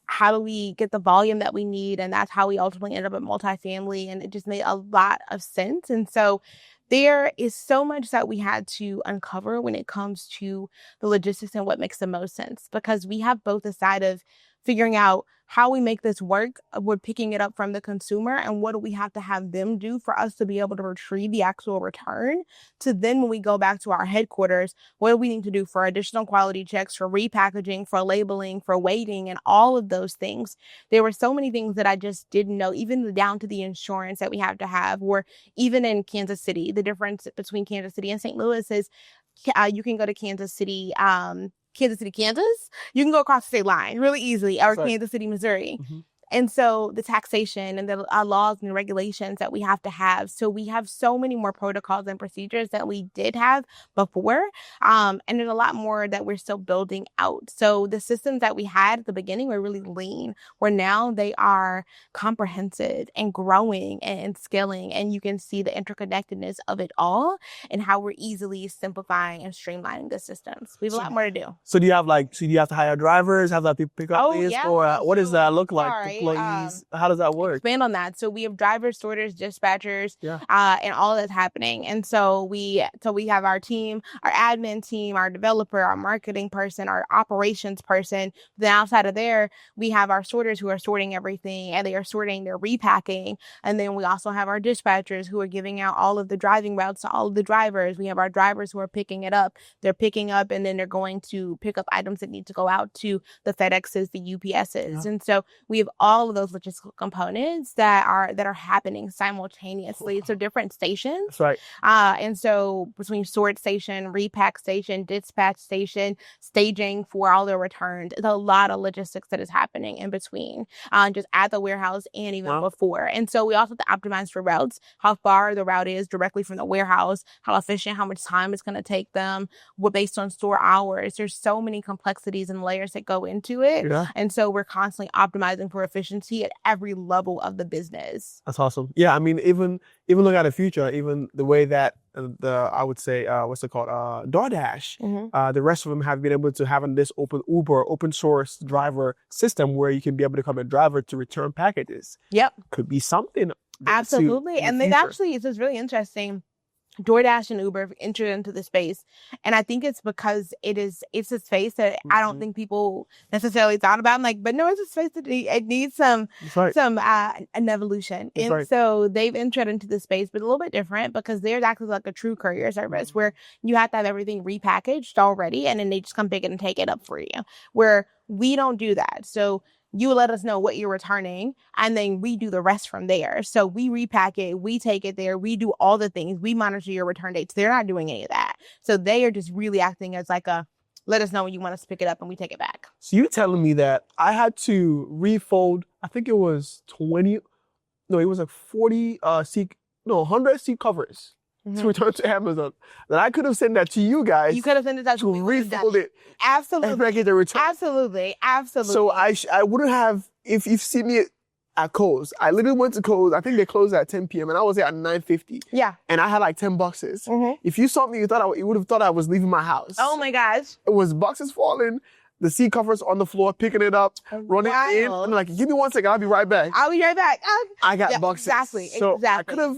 S1: How do we get the volume that we need? And that's how we ultimately end up at multifamily. And it just made a lot of sense. And so there is so much that we had to uncover when it comes to the logistics and what makes the most sense, because we have both the side of figuring out how we make this work. We're picking it up from the consumer, and what do we have to have them do for us to be able to retrieve the actual return, to then when we go back to our headquarters, what do we need to do for additional quality checks, for repackaging, for labeling, for weighting, and all of those things. There were so many things that I just didn't know, even down to the insurance that we have to have, or even in Kansas City, the difference between Kansas City and St. Louis is you can go to Kansas City, Kansas, you can go across the state line really easily, or Kansas City, Missouri. And so the taxation and the laws and regulations that we have to have. So we have so many more protocols and procedures that we did have before. And there's a lot more that we're still building out. So the systems that we had at the beginning were really lean, where now they are comprehensive and growing and scaling. And you can see the interconnectedness of it all and how we're easily simplifying and streamlining the systems. We have a lot more to do.
S2: So do you have to hire drivers, have that people pick up these? Or what does that look like? Employees, how does that work?
S1: Expand on that. So we have drivers, sorters, dispatchers, and all that's happening. And so we have our team, our admin team, our developer, our marketing person, our operations person. Then outside of there, we have our sorters who are sorting everything, and they are sorting their repacking. And then we also have our dispatchers who are giving out all of the driving routes to all of the drivers. We have our drivers who are picking it up. They're picking up, and then they're going to pick up items that need to go out to the FedExes, the UPSs. And so we have all of those logistical components that are happening simultaneously. So different stations.
S2: That's right.
S1: And so between sort station, repack station, dispatch station, staging for all the returns, it's a lot of logistics that is happening in between, just at the warehouse and even before. And so we also have to optimize for routes, how far the route is directly from the warehouse, how efficient, how much time it's going to take them, what based on store hours. There's so many complexities and layers that go into it. And so we're constantly optimizing for efficiency at every level of the business.
S2: That's awesome. Yeah, I mean, even look at the future, even the way that I would say, what's it called? DoorDash. The rest of them have been able to have this open Uber, open source driver system where you can be able to become a driver to return packages.
S1: Yep.
S2: Could be something.
S1: Absolutely. And they've actually, it's just really interesting. DoorDash and Uber entered into the space. And I think it's because it's a space that I don't think people necessarily thought about. I'm like, but no, it's a space that it needs an evolution. And so they've entered into the space, but a little bit different because they're actually like a true courier service where you have to have everything repackaged already and then they just come pick it and take it up for you. Where we don't do that. So you let us know what you're returning, and then we do the rest from there. So we repack it, we take it there, we do all the things, we monitor your return dates. They're not doing any of that. So they are just really acting as like a, let us know when you want us to pick it up and we take it back.
S2: So you're telling me that I had to refold, I think it was 40 100 seat covers to return to Amazon. Then I could have sent that to you guys.
S1: You could have sent it to
S2: refold it.
S1: Absolutely.
S2: And make the return.
S1: Absolutely.
S2: So I wouldn't have, if you've seen me at Kohl's, I literally went to Kohl's. I think they closed at 10 p.m. and I was there at 9:50.
S1: Yeah.
S2: And I had like 10 boxes. If you saw me, you would have thought I was leaving my house.
S1: Oh my gosh.
S2: It was boxes falling, the seat covers on the floor, picking it up, running in. I'm like, give me 1 second, I'll be right back.
S1: I'll be right back.
S2: I got boxes.
S1: Exactly.
S2: So I could have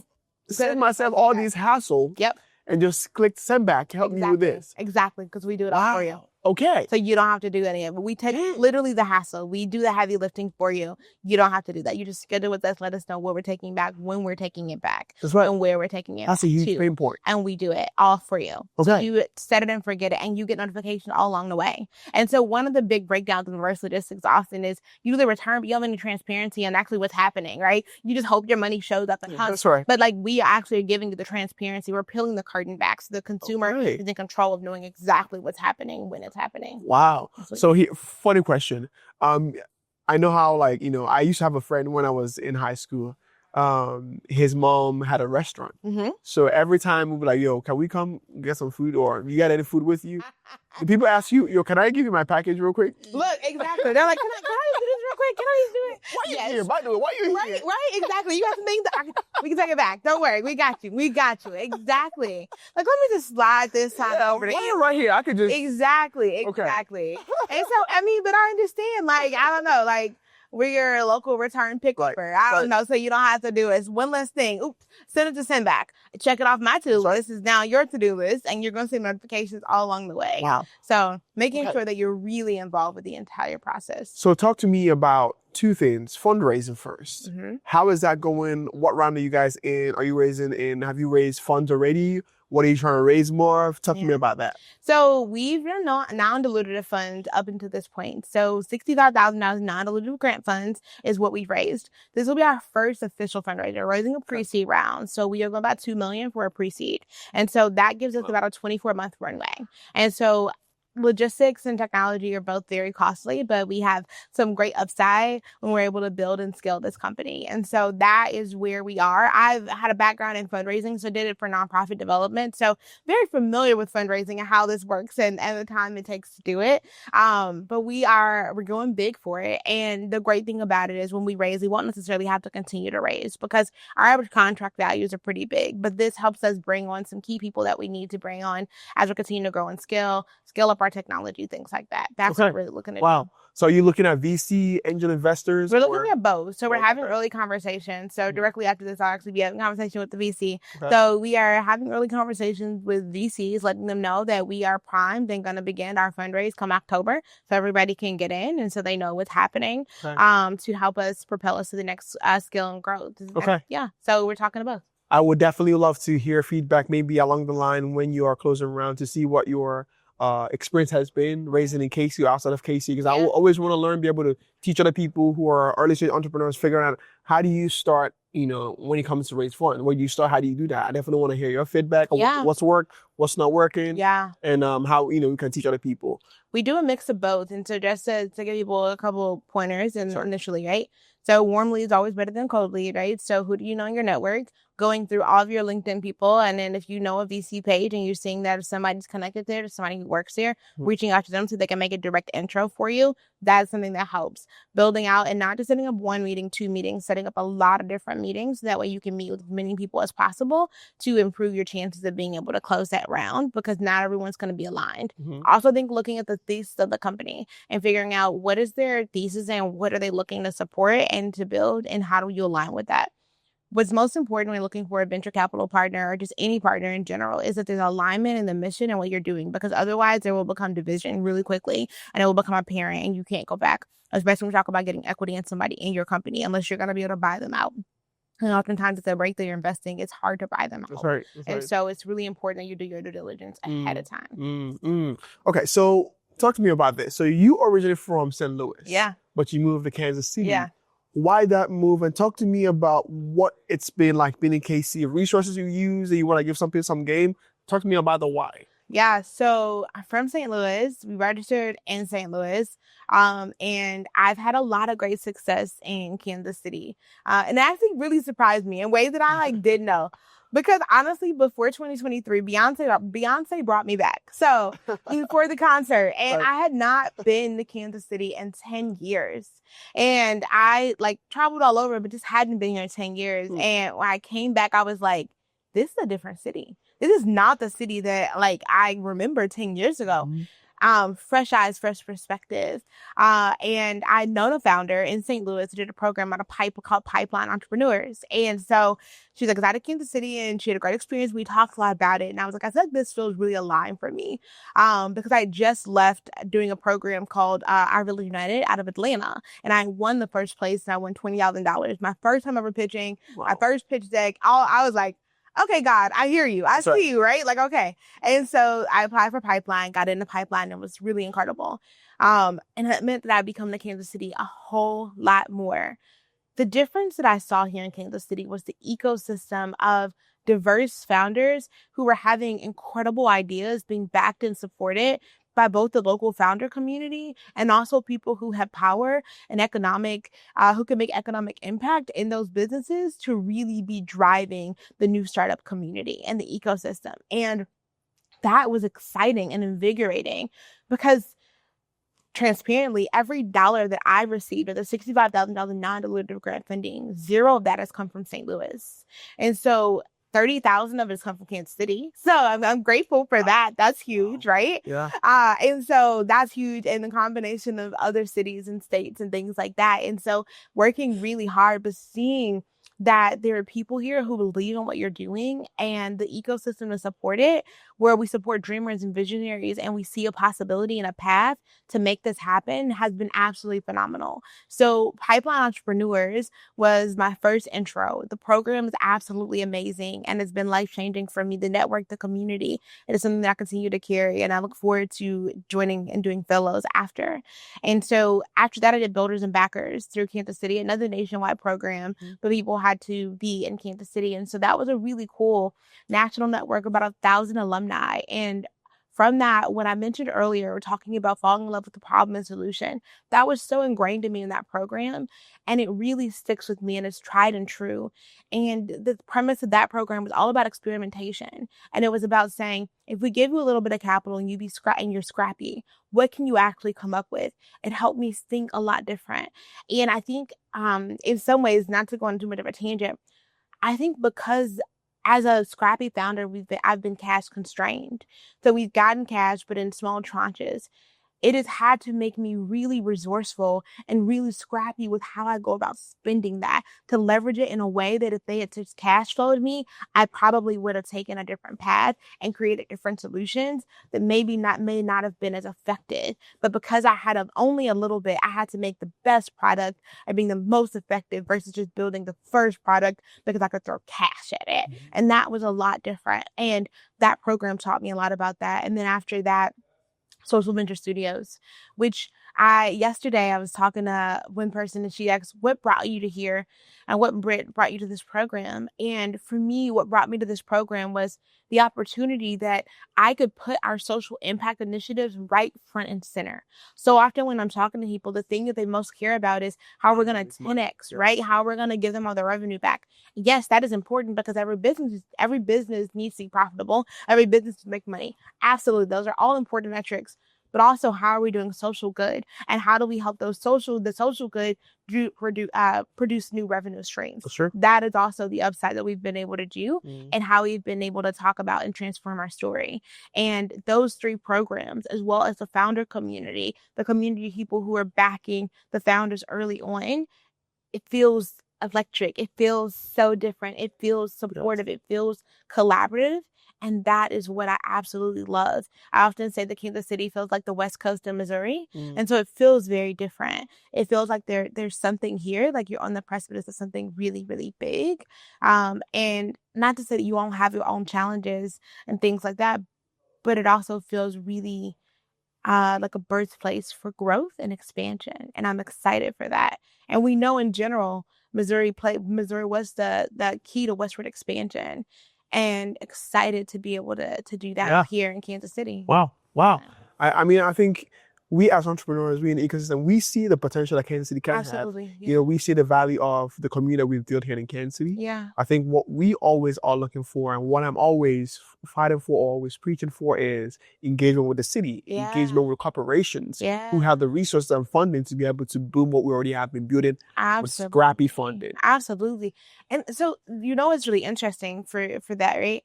S2: saved myself all these hassle.
S1: Yep.
S2: And just click SendBack, help me with this.
S1: Exactly, because we do it all for you.
S2: Okay.
S1: So you don't have to do any of it. We take literally the hassle. We do the heavy lifting for you. You don't have to do that. You just schedule with us, let us know what we're taking back, when we're taking it back,
S2: That's right.
S1: and where we're taking it.
S2: That's a huge pain point.
S1: And we do it all for you.
S2: Okay.
S1: So you set it and forget it, and you get notifications all along the way. And so one of the big breakdowns in reverse logistics often is you do the return, but you don't have any transparency on actually what's happening, right? You just hope your money shows up and comes.
S2: That's right.
S1: But like we are actually giving you the transparency. We're peeling the curtain back so the consumer is in control of knowing exactly what's happening when it's happening.
S2: Wow. So funny question. I know how I used to have a friend when I was in high school. His mom had a restaurant. So every time we'd be like, yo, can we come get some food, or you got any food with you? The people ask you, yo, can I give you my package real quick?
S1: Look, exactly. They're like, can I do this real quick? Can I just do it?
S2: Why you here? By the way, why you here?
S1: Right, exactly. You have to think we can take it back. Don't worry. We got you. Exactly. Like, let me just slide this time over to you.
S2: Right here. I could just.
S1: Exactly.
S2: Okay.
S1: And so, but I understand, I don't know, we're your local return picker. I don't know. So you don't have to do it. It's one less thing. Oops. Send it to SendBack. Check it off my to-do list. This is now your to-do list, and you're going to see notifications all along the way.
S2: Wow.
S1: So making sure that you're really involved with the entire process.
S2: So talk to me about two things. Fundraising first. How is that going? What round are you guys in? Are you raising in? Have you raised funds already? What are you trying to raise more of? Talk to me about that.
S1: So we've been non-dilutive funds up until this point. So $65,000 non-dilutive grant funds is what we've raised. This will be our first official fundraiser. We're raising a pre-seed round. So we are going about $2 million for a pre-seed. And so that gives us about a 24-month runway. And so logistics and technology are both very costly, but we have some great upside when we're able to build and scale this company. And so that is where we are. I've had a background in fundraising, so did it for nonprofit development. So very familiar with fundraising and how this works and the time it takes to do it. But we're going big for it. And the great thing about it is when we raise, we won't necessarily have to continue to raise because our average contract values are pretty big. But this helps us bring on some key people that we need to bring on as we continue to grow and scale up our technology, things like that. That's what we're really looking at.
S2: Wow. So are you looking at VC, angel investors?
S1: We're looking at both. So we're having early conversations. So directly after this, I'll actually be having a conversation with the VC. So we are having early conversations with VCs, letting them know that we are primed and going to begin our fundraise come October. So everybody can get in and so they know what's happening to help us propel us to the next scale and growth. Yeah. So we're talking to both.
S2: I would definitely love to hear feedback maybe along the line when you are closing around to see what your experience has been raising in KC or outside of KC, because I will always want to learn, be able to teach other people who are early stage entrepreneurs, figuring out how do you start, when it comes to raise funds, where do you start, how do you do that? I definitely want to hear your feedback on what's worked, what's not working, and how, we can teach other people.
S1: We do a mix of both. And so just to give people a couple pointers initially, right? So warm lead is always better than cold lead, right? So who do you know in your network? Going through all of your LinkedIn people. And then if you know a VC page and you're seeing that if somebody's connected there to somebody who works there, reaching out to them so they can make a direct intro for you, that's something that helps. Building out and not just setting up one meeting, two meetings, setting up a lot of different meetings. That way you can meet with as many people as possible to improve your chances of being able to close that round, because not everyone's going to be aligned. Also think looking at the thesis of the company and figuring out what is their thesis and what are they looking to support and to build and how do you align with that. what's most important when looking for a venture capital partner or just any partner in general is that there's alignment in the mission and what you're doing, because otherwise there will become division really quickly and it will become apparent and you can't go back, especially when we talk about getting equity in somebody in your company, unless you're going to be able to buy them out. And oftentimes it's a break that you're investing. It's hard to buy them out.
S2: That's right.
S1: And so it's really important that you do your due diligence ahead of time.
S2: Okay, so talk to me about this. So you originally from St. Louis.
S1: Yeah.
S2: But you moved to Kansas City.
S1: Yeah.
S2: Why that move? And talk to me about what it's been like being in KC, resources you use, and you want to give some people some game. Talk to me about the why.
S1: Yeah, so I'm from St. Louis. We registered in St. Louis. And I've had a lot of great success in Kansas City. And it actually really surprised me in ways that I didn't know. Because honestly, before 2023, Beyonce brought me back. So before the concert, and I had not been to Kansas City in 10 years. And I traveled all over, but just hadn't been here in 10 years. And when I came back, I was like, this is a different city. This is not the city that I remember 10 years ago. Fresh eyes, fresh perspective. And I know the founder in St. Louis who did a program called Pipeline Entrepreneurs. And so she's like, I was out of Kansas City and she had a great experience. We talked a lot about it. And I was like, I feel like this feels really aligned for me. Because I just left doing a program called Our Village United out of Atlanta. And I won the first place and I won $20,000. My first time ever pitching, my first pitch deck. I was like, okay, God, I hear you. I see you, right? Okay. And so I applied for Pipeline, got into Pipeline, and it was really incredible. And it meant that I become to Kansas City a whole lot more. The difference that I saw here in Kansas City was the ecosystem of diverse founders who were having incredible ideas being backed and supported by both the local founder community and also people who have power and who can make economic impact in those businesses to really be driving the new startup community and the ecosystem. And that was exciting and invigorating because transparently, every dollar that I received of the $65,000 non-dilutive grant funding, zero of that has come from St. Louis. And so 30,000 of it has come from Kansas City. So I'm grateful for that. That's huge, right?
S2: Yeah.
S1: And so that's huge. And the combination of other cities and states and things like that. And so working really hard, but seeing that there are people here who believe in what you're doing and the ecosystem to support it, where we support dreamers and visionaries and we see a possibility and a path to make this happen, has been absolutely phenomenal. So Pipeline Entrepreneurs was my first intro. The program is absolutely amazing and it's been life-changing for me. The network, the community, it is something that I continue to carry, and I look forward to joining and doing fellows after. And so after that, I did Builders and Backers through Kansas City, another nationwide program, but people had to be in Kansas City. And so that was a really cool national network, about 1,000 alumni. And from that, when I mentioned earlier, we're talking about falling in love with the problem and solution, that was so ingrained in me in that program. And it really sticks with me and it's tried and true. And the premise of that program was all about experimentation. And it was about saying, if we give you a little bit of capital and you're scrappy, what can you actually come up with? It helped me think a lot different. And I think in some ways, not to go on too much of a tangent, I think because as a scrappy founder, I've been cash constrained. So we've gotten cash, but in small tranches. It has had to make me really resourceful and really scrappy with how I go about spending that, to leverage it in a way that if they had just cash flowed me, I probably would have taken a different path and created different solutions that may not have been as effective. But because I had only a little bit, I had to make the best product and being the most effective versus just building the first product because I could throw cash at it. And that was a lot different. And that program taught me a lot about that. And then after that, Social Venture Studios, which yesterday I was talking to one person and she asked, what brought you to here and what brought you to this program? And for me, what brought me to this program was the opportunity that I could put our social impact initiatives right front and center. So often when I'm talking to people, the thing that they most care about is how we're going to 10x, right? How we're going to give them all their revenue back. Yes, that is important because every business needs to be profitable. Every business needs to make money. Absolutely. Those are all important metrics. But also, how are we doing social good? And how do we help the social good produce new revenue streams?
S2: Sure.
S1: That is also the upside that we've been able to do and how we've been able to talk about and transform our story. And those three programs, as well as the founder community, the community of people who are backing the founders early on, it feels electric. It feels so different. It feels supportive. It feels collaborative. And that is what I absolutely love. I often say that Kansas City feels like the West Coast of Missouri. And so it feels very different. It feels like there's something here, like you're on the precipice of something really, really big. And not to say that you won't have your own challenges and things like that, but it also feels really like a birthplace for growth and expansion. And I'm excited for that. And we know in general, Missouri was the key to westward expansion, and excited to be able to do that here in Kansas City.
S2: Wow. I mean, I think we as entrepreneurs, we in the ecosystem, we see the potential that Kansas City can
S1: Absolutely,
S2: have.
S1: yeah.
S2: You know, we see the value of the community that we've built here in Kansas City.
S1: Yeah.
S2: I think what we always are looking for, and what I'm always fighting for, always preaching for, is engagement with the city, engagement with corporations who have the resources and funding to be able to boom what we already have been building with scrappy funding.
S1: Absolutely. And so, you know, it's really interesting for that, right?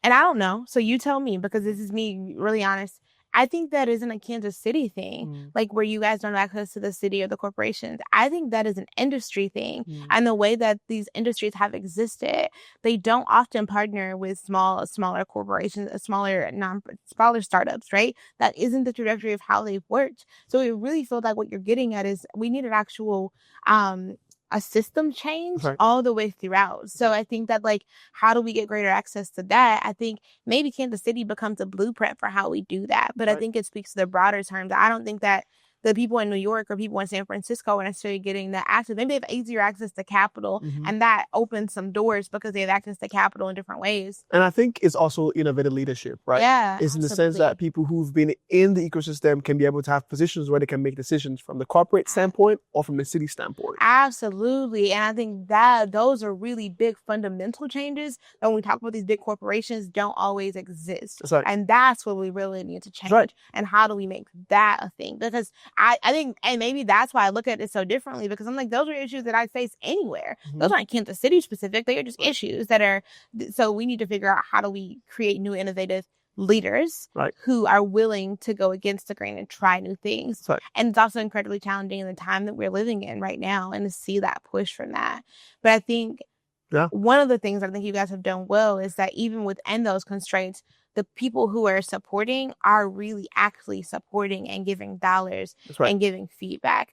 S1: And I don't know. So you tell me, because this is me really honest. I think that isn't a Kansas City thing, like where you guys don't have access to the city or the corporations. I think that is an industry thing. And the way that these industries have existed, they don't often partner with smaller corporations, smaller startups, right? That isn't the trajectory of how they've worked. So it really feels like what you're getting at is we need an actual a system change all the way throughout. So I think that, like, how do we get greater access to that? I think maybe Kansas City becomes a blueprint for how we do that. But I think it speaks to the broader terms. I don't think that the people in New York or people in San Francisco are necessarily getting the access. Maybe they have easier access to capital, and that opens some doors because they have access to capital in different ways.
S2: And I think it's also innovative leadership, right?
S1: Yeah,
S2: it's in the sense that people who've been in the ecosystem can be able to have positions where they can make decisions from the corporate standpoint or from the city standpoint.
S1: Absolutely. And I think that those are really big fundamental changes that when we talk about these big corporations don't always exist.
S2: That's right.
S1: And that's what we really need to change.
S2: Right.
S1: And how do we make that a thing? Because I think, and maybe that's why I look at it so differently, because I'm like, those are issues that I face anywhere. Those aren't Kansas City specific. They are just issues that are, so we need to figure out how do we create new innovative leaders who are willing to go against the grain and try new things. And it's also incredibly challenging in the time that we're living in right now, and to see that push from that. But I think one of the things I think you guys have done well is that even within those constraints, the people who are supporting are really actually supporting and giving dollars and giving feedback.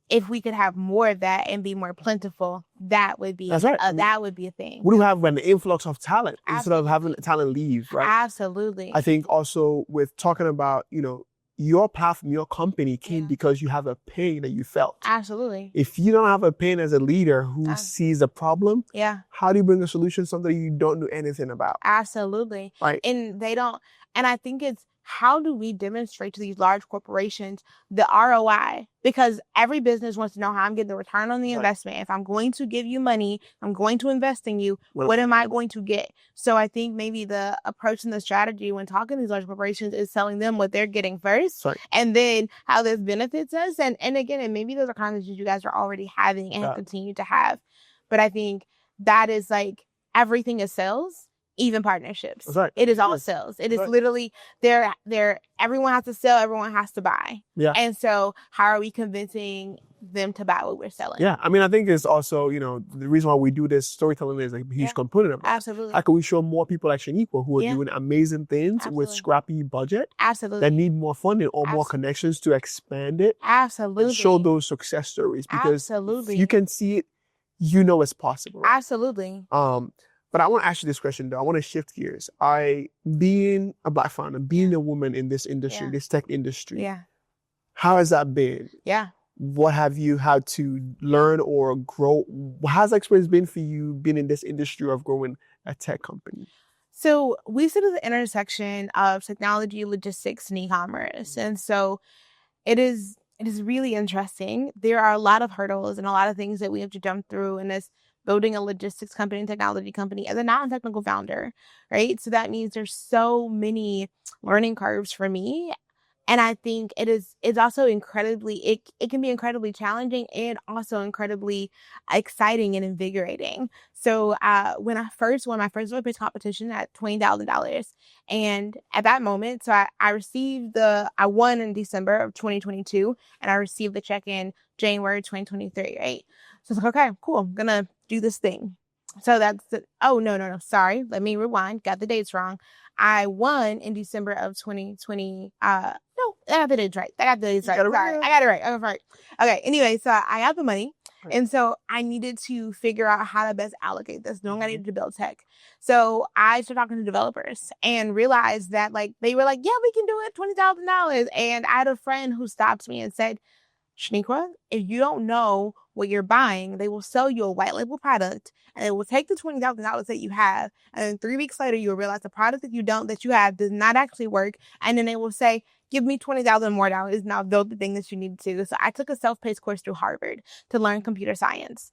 S1: If we could have more of that and be more plentiful, that would be that would be a thing.
S2: We do have an influx of talent instead of having talent leave, right?
S1: Absolutely.
S2: I think also with talking about, you know, your platform, your company came because you have a pain that you felt.
S1: Absolutely.
S2: If you don't have a pain as a leader who sees a problem, how do you bring a solution to something you don't know anything about?
S1: Absolutely.
S2: Right.
S1: And they don't, and I think it's, how do we demonstrate to these large corporations the ROI? Because every business wants to know how I'm getting the return on the investment. If I'm going to give you money, I'm going to invest in you, what am I going to get? So I think maybe the approach and the strategy when talking to these large corporations is telling them what they're getting first, and then how this benefits us. And again, and maybe those are conversations you guys are already having and continue to have. But I think that is like, everything is sales. Even partnerships. It is all sales. It is literally everyone has to sell, everyone has to buy. And so how are we convincing them to buy what we're selling?
S2: I mean, I think it's also, you know, the reason why we do this, storytelling is a huge component of it.
S1: Absolutely.
S2: How can we show more people like Shaniqua who are doing amazing things with scrappy budget that need more funding or more connections to expand it?
S1: And
S2: show those success stories, because if you can see it, you know it's possible.
S1: Absolutely.
S2: But I want to ask you this question, though. I want to shift gears. Being a Black founder, being a woman in this industry, this tech industry, how has that been? What have you had to learn or grow? How's that experience been for you being in this industry of growing a tech company?
S1: So we sit at the intersection of technology, logistics, and e-commerce. And so it is really interesting. There are a lot of hurdles and a lot of things that we have to jump through in this building a logistics company and technology company as a non-technical founder, right? So that means there's so many learning curves for me. And I think it's also incredibly, it can be incredibly challenging and also incredibly exciting and invigorating. So when I first won my first pitch competition at $20,000, and at that moment, so I won in December of 2022, and I received the check in January 2023, right? So it's like, okay, cool. I'm going to do this thing. So that's no. Sorry. Let me rewind. Got the dates wrong. I won in December of 2020. No, I got the dates right. Sorry, I got it right. Okay. Anyway, so I got the money. Right. And so I needed to figure out how to best allocate this, knowing I needed to build tech. So I started talking to developers and realized that they were like, yeah, we can do it, $20,000. And I had a friend who stopped me and said, Shaniqua, if you don't know what you're buying, they will sell you a white label product and they will take the $20,000 that you have. And then 3 weeks later, you'll realize the product that you have does not actually work. And then they will say, give me $20,000 more dollars and I'll build the thing that you need to. So I took a self-paced course through Harvard to learn computer science.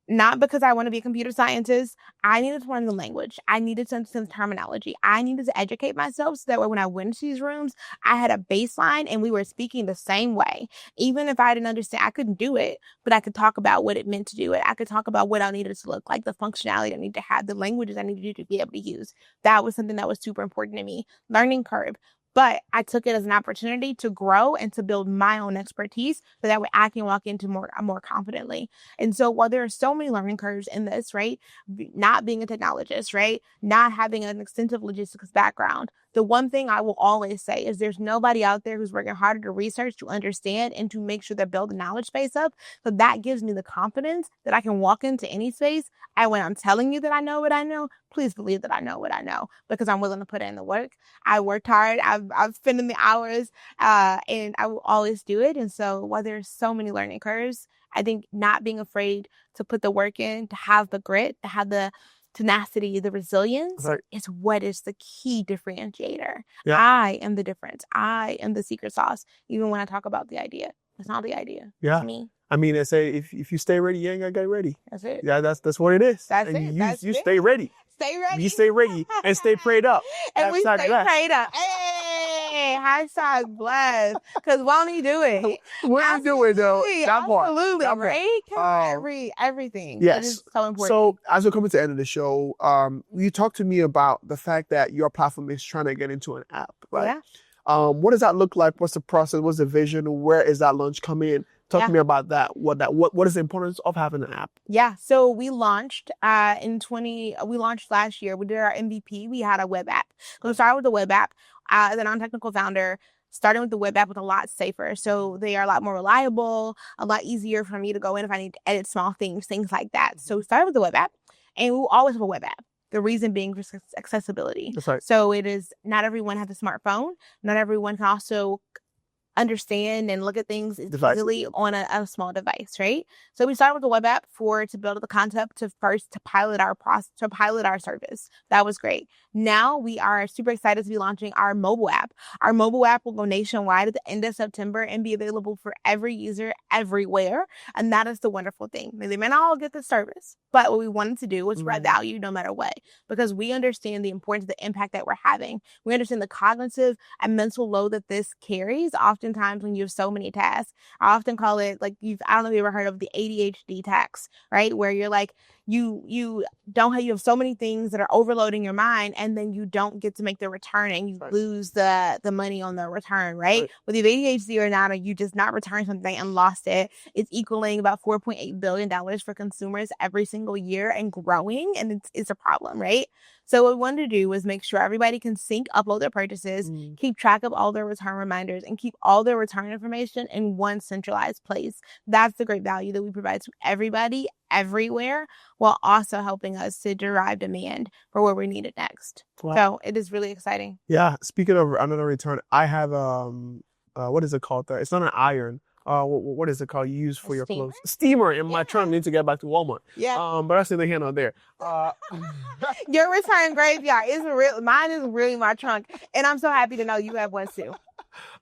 S1: Not because I want to be a computer scientist. I needed to learn the language. I needed to understand the terminology. I needed to educate myself so that way when I went into these rooms, I had a baseline and we were speaking the same way. Even if I didn't understand, I couldn't do it, but I could talk about what it meant to do it. I could talk about what I needed to look like, the functionality I needed to have, the languages I needed to be able to use. That was something that was super important to me. Learning curve. But I took it as an opportunity to grow and to build my own expertise so that way I can walk into more confidently. And so while there are so many learning curves in this, right? Not being a technologist, right? Not having an extensive logistics background. The one thing I will always say is there's nobody out there who's working harder to research, to understand, and to make sure they build the knowledge base up. So that gives me the confidence that I can walk into any space. And when I'm telling you that I know what I know, please believe that I know what I know because I'm willing to put in the work. I worked hard. I've spent in the hours, and I will always do it. And so while there's so many learning curves, I think not being afraid to put the work in, to have the grit, to have the tenacity, the resilience is what is the key differentiator. Yeah. I am the difference. I am the secret sauce. Even when I talk about the idea, it's not the idea. Yeah. It's me.
S2: I mean, they say if you stay ready, you ain't gotta get ready.
S1: That's it.
S2: Yeah, that's what it is.
S1: That's
S2: and
S1: it.
S2: You stay ready.
S1: Stay ready.
S2: You stay ready and stay prayed up.
S1: And we stay prayed up. Hey, hashtag blessed. Because won't he do it?
S2: What are you doing though? That part.
S1: Absolutely. Right? Everything.
S2: Yes.
S1: It is so important.
S2: So as we're coming to the end of the show, you talked to me about the fact that your platform is trying to get into an app, right? Yeah. What does that look like? What's the process? What's the vision? Where is that launch coming in? Talk to me about that. What is the importance of having an app?
S1: Yeah. So we launched we launched last year. We did our MVP. We had a web app. So we started with the web app. As a non-technical founder, starting with the web app was a lot safer. So they are a lot more reliable, a lot easier for me to go in if I need to edit small things like that. So we started with the web app, and we will always have a web app. The reason being for accessibility. That's right. So it is not everyone has a smartphone. Not everyone can also understand and look at things easily on a small device, right? So we started with the web app to build the concept to pilot our process, to pilot our service. That was great. Now we are super excited to be launching our mobile app. Our mobile app will go nationwide at the end of September and be available for every user everywhere. And that is the wonderful thing. They may not all get the service, but what we wanted to do was spread value no matter what, because we understand the importance of the impact that we're having. We understand the cognitive and mental load that this carries. Oftentimes when you have so many tasks, I often call it I don't know if you ever heard of the ADHD tax, right? Where you're like, you have so many things that are overloading your mind, and then you don't get to make the return, and you lose the money on the return, right? Whether you have ADHD or not, or you just not return something and lost it, it's equaling about $4.8 billion for consumers every single year and growing, and it's a problem, right? So what we wanted to do was make sure everybody can upload their purchases, keep track of all their return reminders, and keep all their return information in one centralized place. That's the great value that we provide to everybody, everywhere, while also helping us to derive demand for where we need it next. Wow. So it is really exciting.
S2: Yeah. Speaking of another return, I have what is it called? It's not an iron. What is it called? You use for your clothes? Steamer in my trunk. I need to get back to Walmart. Yeah. But that's neither here nor there.
S1: Your return graveyard is real. Mine is really my trunk, and I'm so happy to know you have one too.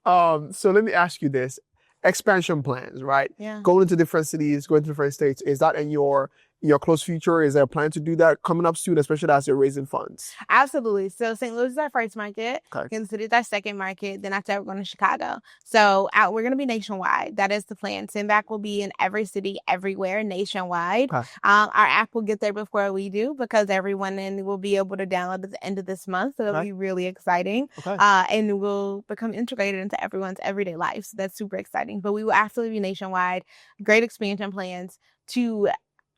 S2: So let me ask you this: expansion plans, right? Yeah. Going into different cities, going to different states. Is that in your your close future? Is there a plan to do that coming up soon, especially as you're raising funds?
S1: Absolutely. So St. Louis is our first market.
S2: Okay.
S1: Kansas City is our second market. Then after that, we're going to Chicago. So we're going to be nationwide. That is the plan. SendBack will be in every city, everywhere, nationwide.
S2: Okay.
S1: Our app will get there before we do because everyone will be able to download at the end of this month. So it'll be really exciting.
S2: Okay.
S1: And will become integrated into everyone's everyday life. So that's super exciting. But we will absolutely be nationwide. Great expansion plans to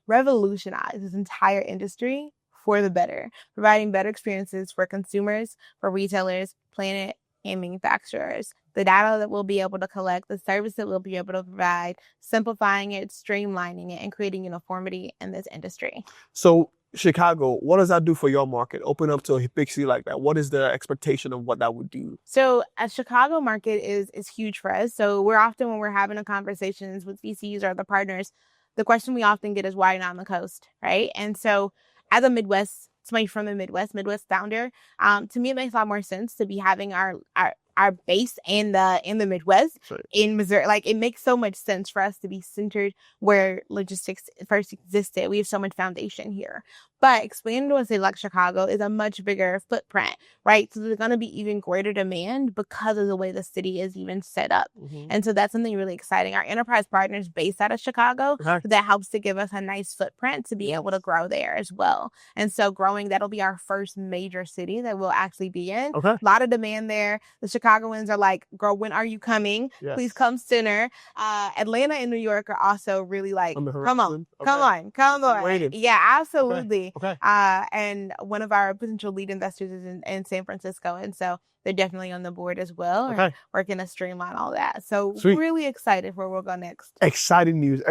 S1: revolutionize this entire industry for the better, providing better experiences for consumers, for retailers, planet, and manufacturers. The data that we'll be able to collect, the service that we'll be able to provide, simplifying it, streamlining it, and creating uniformity in this industry.
S2: So Chicago, what does that do for your market? Open up to a big city like that. What is the expectation of what that would do?
S1: So a Chicago market is huge for us. So we're often, when we're having a conversations with VCs or other partners, the question we often get is, why not on the coast, right? And so as a Midwest, somebody from the Midwest founder, to me, it makes a lot more sense to be having our base in the Midwest, in Missouri. Like, it makes so much sense for us to be centered where logistics first existed. We have so much foundation here. But expanding to a city like Chicago is a much bigger footprint, right? So there's going to be even greater demand because of the way the city is even set up. Mm-hmm. And so that's something really exciting. Our enterprise partners based out of Chicago, so that helps to give us a nice footprint to be able to grow there as well. And so growing, that'll be our first major city that we'll actually be in. A lot of demand there. The Chicagoans are like, girl, when are you coming? Yes. Please come sooner. Atlanta and New York are also really like, come on. Yeah, absolutely. Okay. And one of our potential lead investors is in San Francisco. And so they're definitely on the board as well. Working to streamline all that. So really excited for where we'll go next.
S2: Exciting news.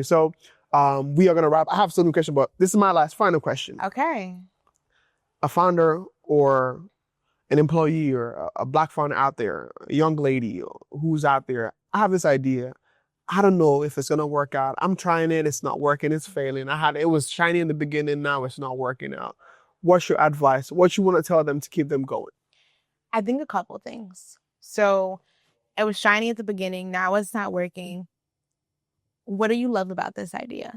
S2: So we are going to wrap. I have some new questions, but this is my final question.
S1: Okay.
S2: A founder or an employee or a Black founder out there, a young lady who's out there, I have this idea. I don't know if it's going to work out. I'm trying it. It's not working. It's failing. It was shiny in the beginning. Now it's not working out. What's your advice? What you want to tell them to keep them going?
S1: I think a couple of things. So it was shiny at the beginning. Now it's not working. What do you love about this idea?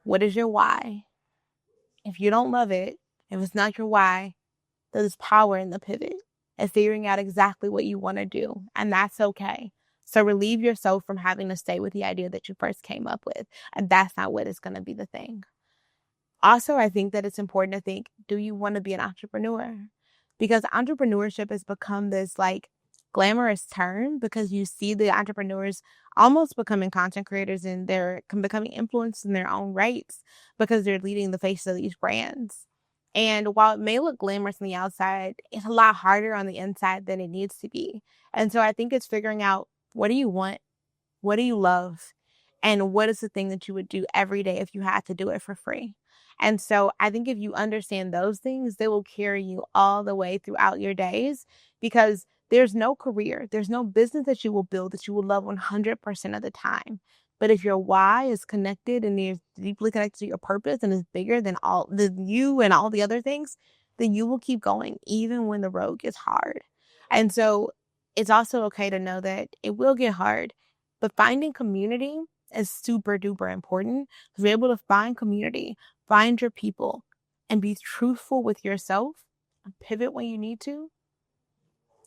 S1: What is your why? If you don't love it, if it's not your why, there's power in the pivot and figuring out exactly what you want to do. And that's okay. So relieve yourself from having to stay with the idea that you first came up with. And that's not what is going to be the thing. Also, I think that it's important to think, do you want to be an entrepreneur? Because entrepreneurship has become this like glamorous term because you see the entrepreneurs almost becoming content creators and they're becoming influenced in their own rights because they're leading the face of these brands. And while it may look glamorous on the outside, it's a lot harder on the inside than it needs to be. And so I think it's figuring out, what do you want? What do you love? And what is the thing that you would do every day if you had to do it for free? And so I think if you understand those things, they will carry you all the way throughout your days, because there's no career, there's no business that you will build that you will love 100% of the time. But if your why is connected and is deeply connected to your purpose and is bigger than you and all the other things, then you will keep going even when the road gets hard. And so it's also okay to know that it will get hard, but finding community is super duper important. To be able to find community, find your people, and be truthful with yourself, and pivot when you need to,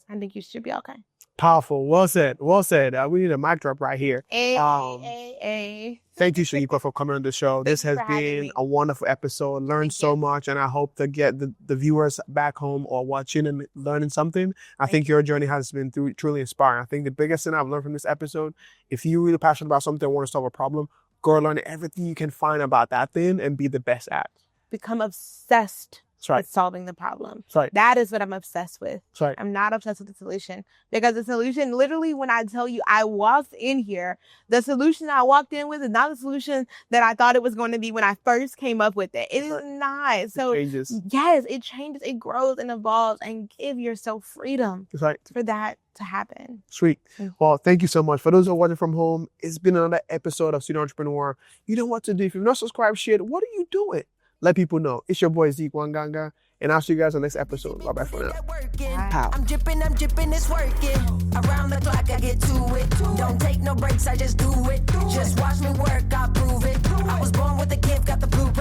S1: I think you should be okay.
S2: Powerful. Well said. Well said. We need a mic drop right here. Thank you, Shaniqua, for coming on the show. This has been a wonderful episode. Learned so much, and I hope to get the viewers back home or watching and learning something. I think your journey has been truly inspiring. I think the biggest thing I've learned from this episode, if you're really passionate about something and want to solve a problem, go learn everything you can find about that thing and be the best at.
S1: Become obsessed with solving the problem. That is what I'm obsessed with. I'm not obsessed with the solution, because the solution, literally, when I tell you I walked in here, the solution I walked in with is not the solution that I thought it was going to be when I first came up with it. It is not. So
S2: it changes.
S1: Yes, it changes, it grows and evolves, and give yourself freedom for that to happen.
S2: Sweet. Well, thank you so much. For those who are watching from home, it's been another episode of Student Entrepreneur. You know what to do. If you've not subscribed, share it. What are you doing? Let people know. It's your boy Zeke Wanganga, and I'll see you guys on the next episode. Bye bye for now.
S4: How?
S3: I'm dripping, it's working. Around the clock, I get to it. Don't take no breaks, I just do it. Just watch me work, I prove it. I was born with a gift, got the blueprint.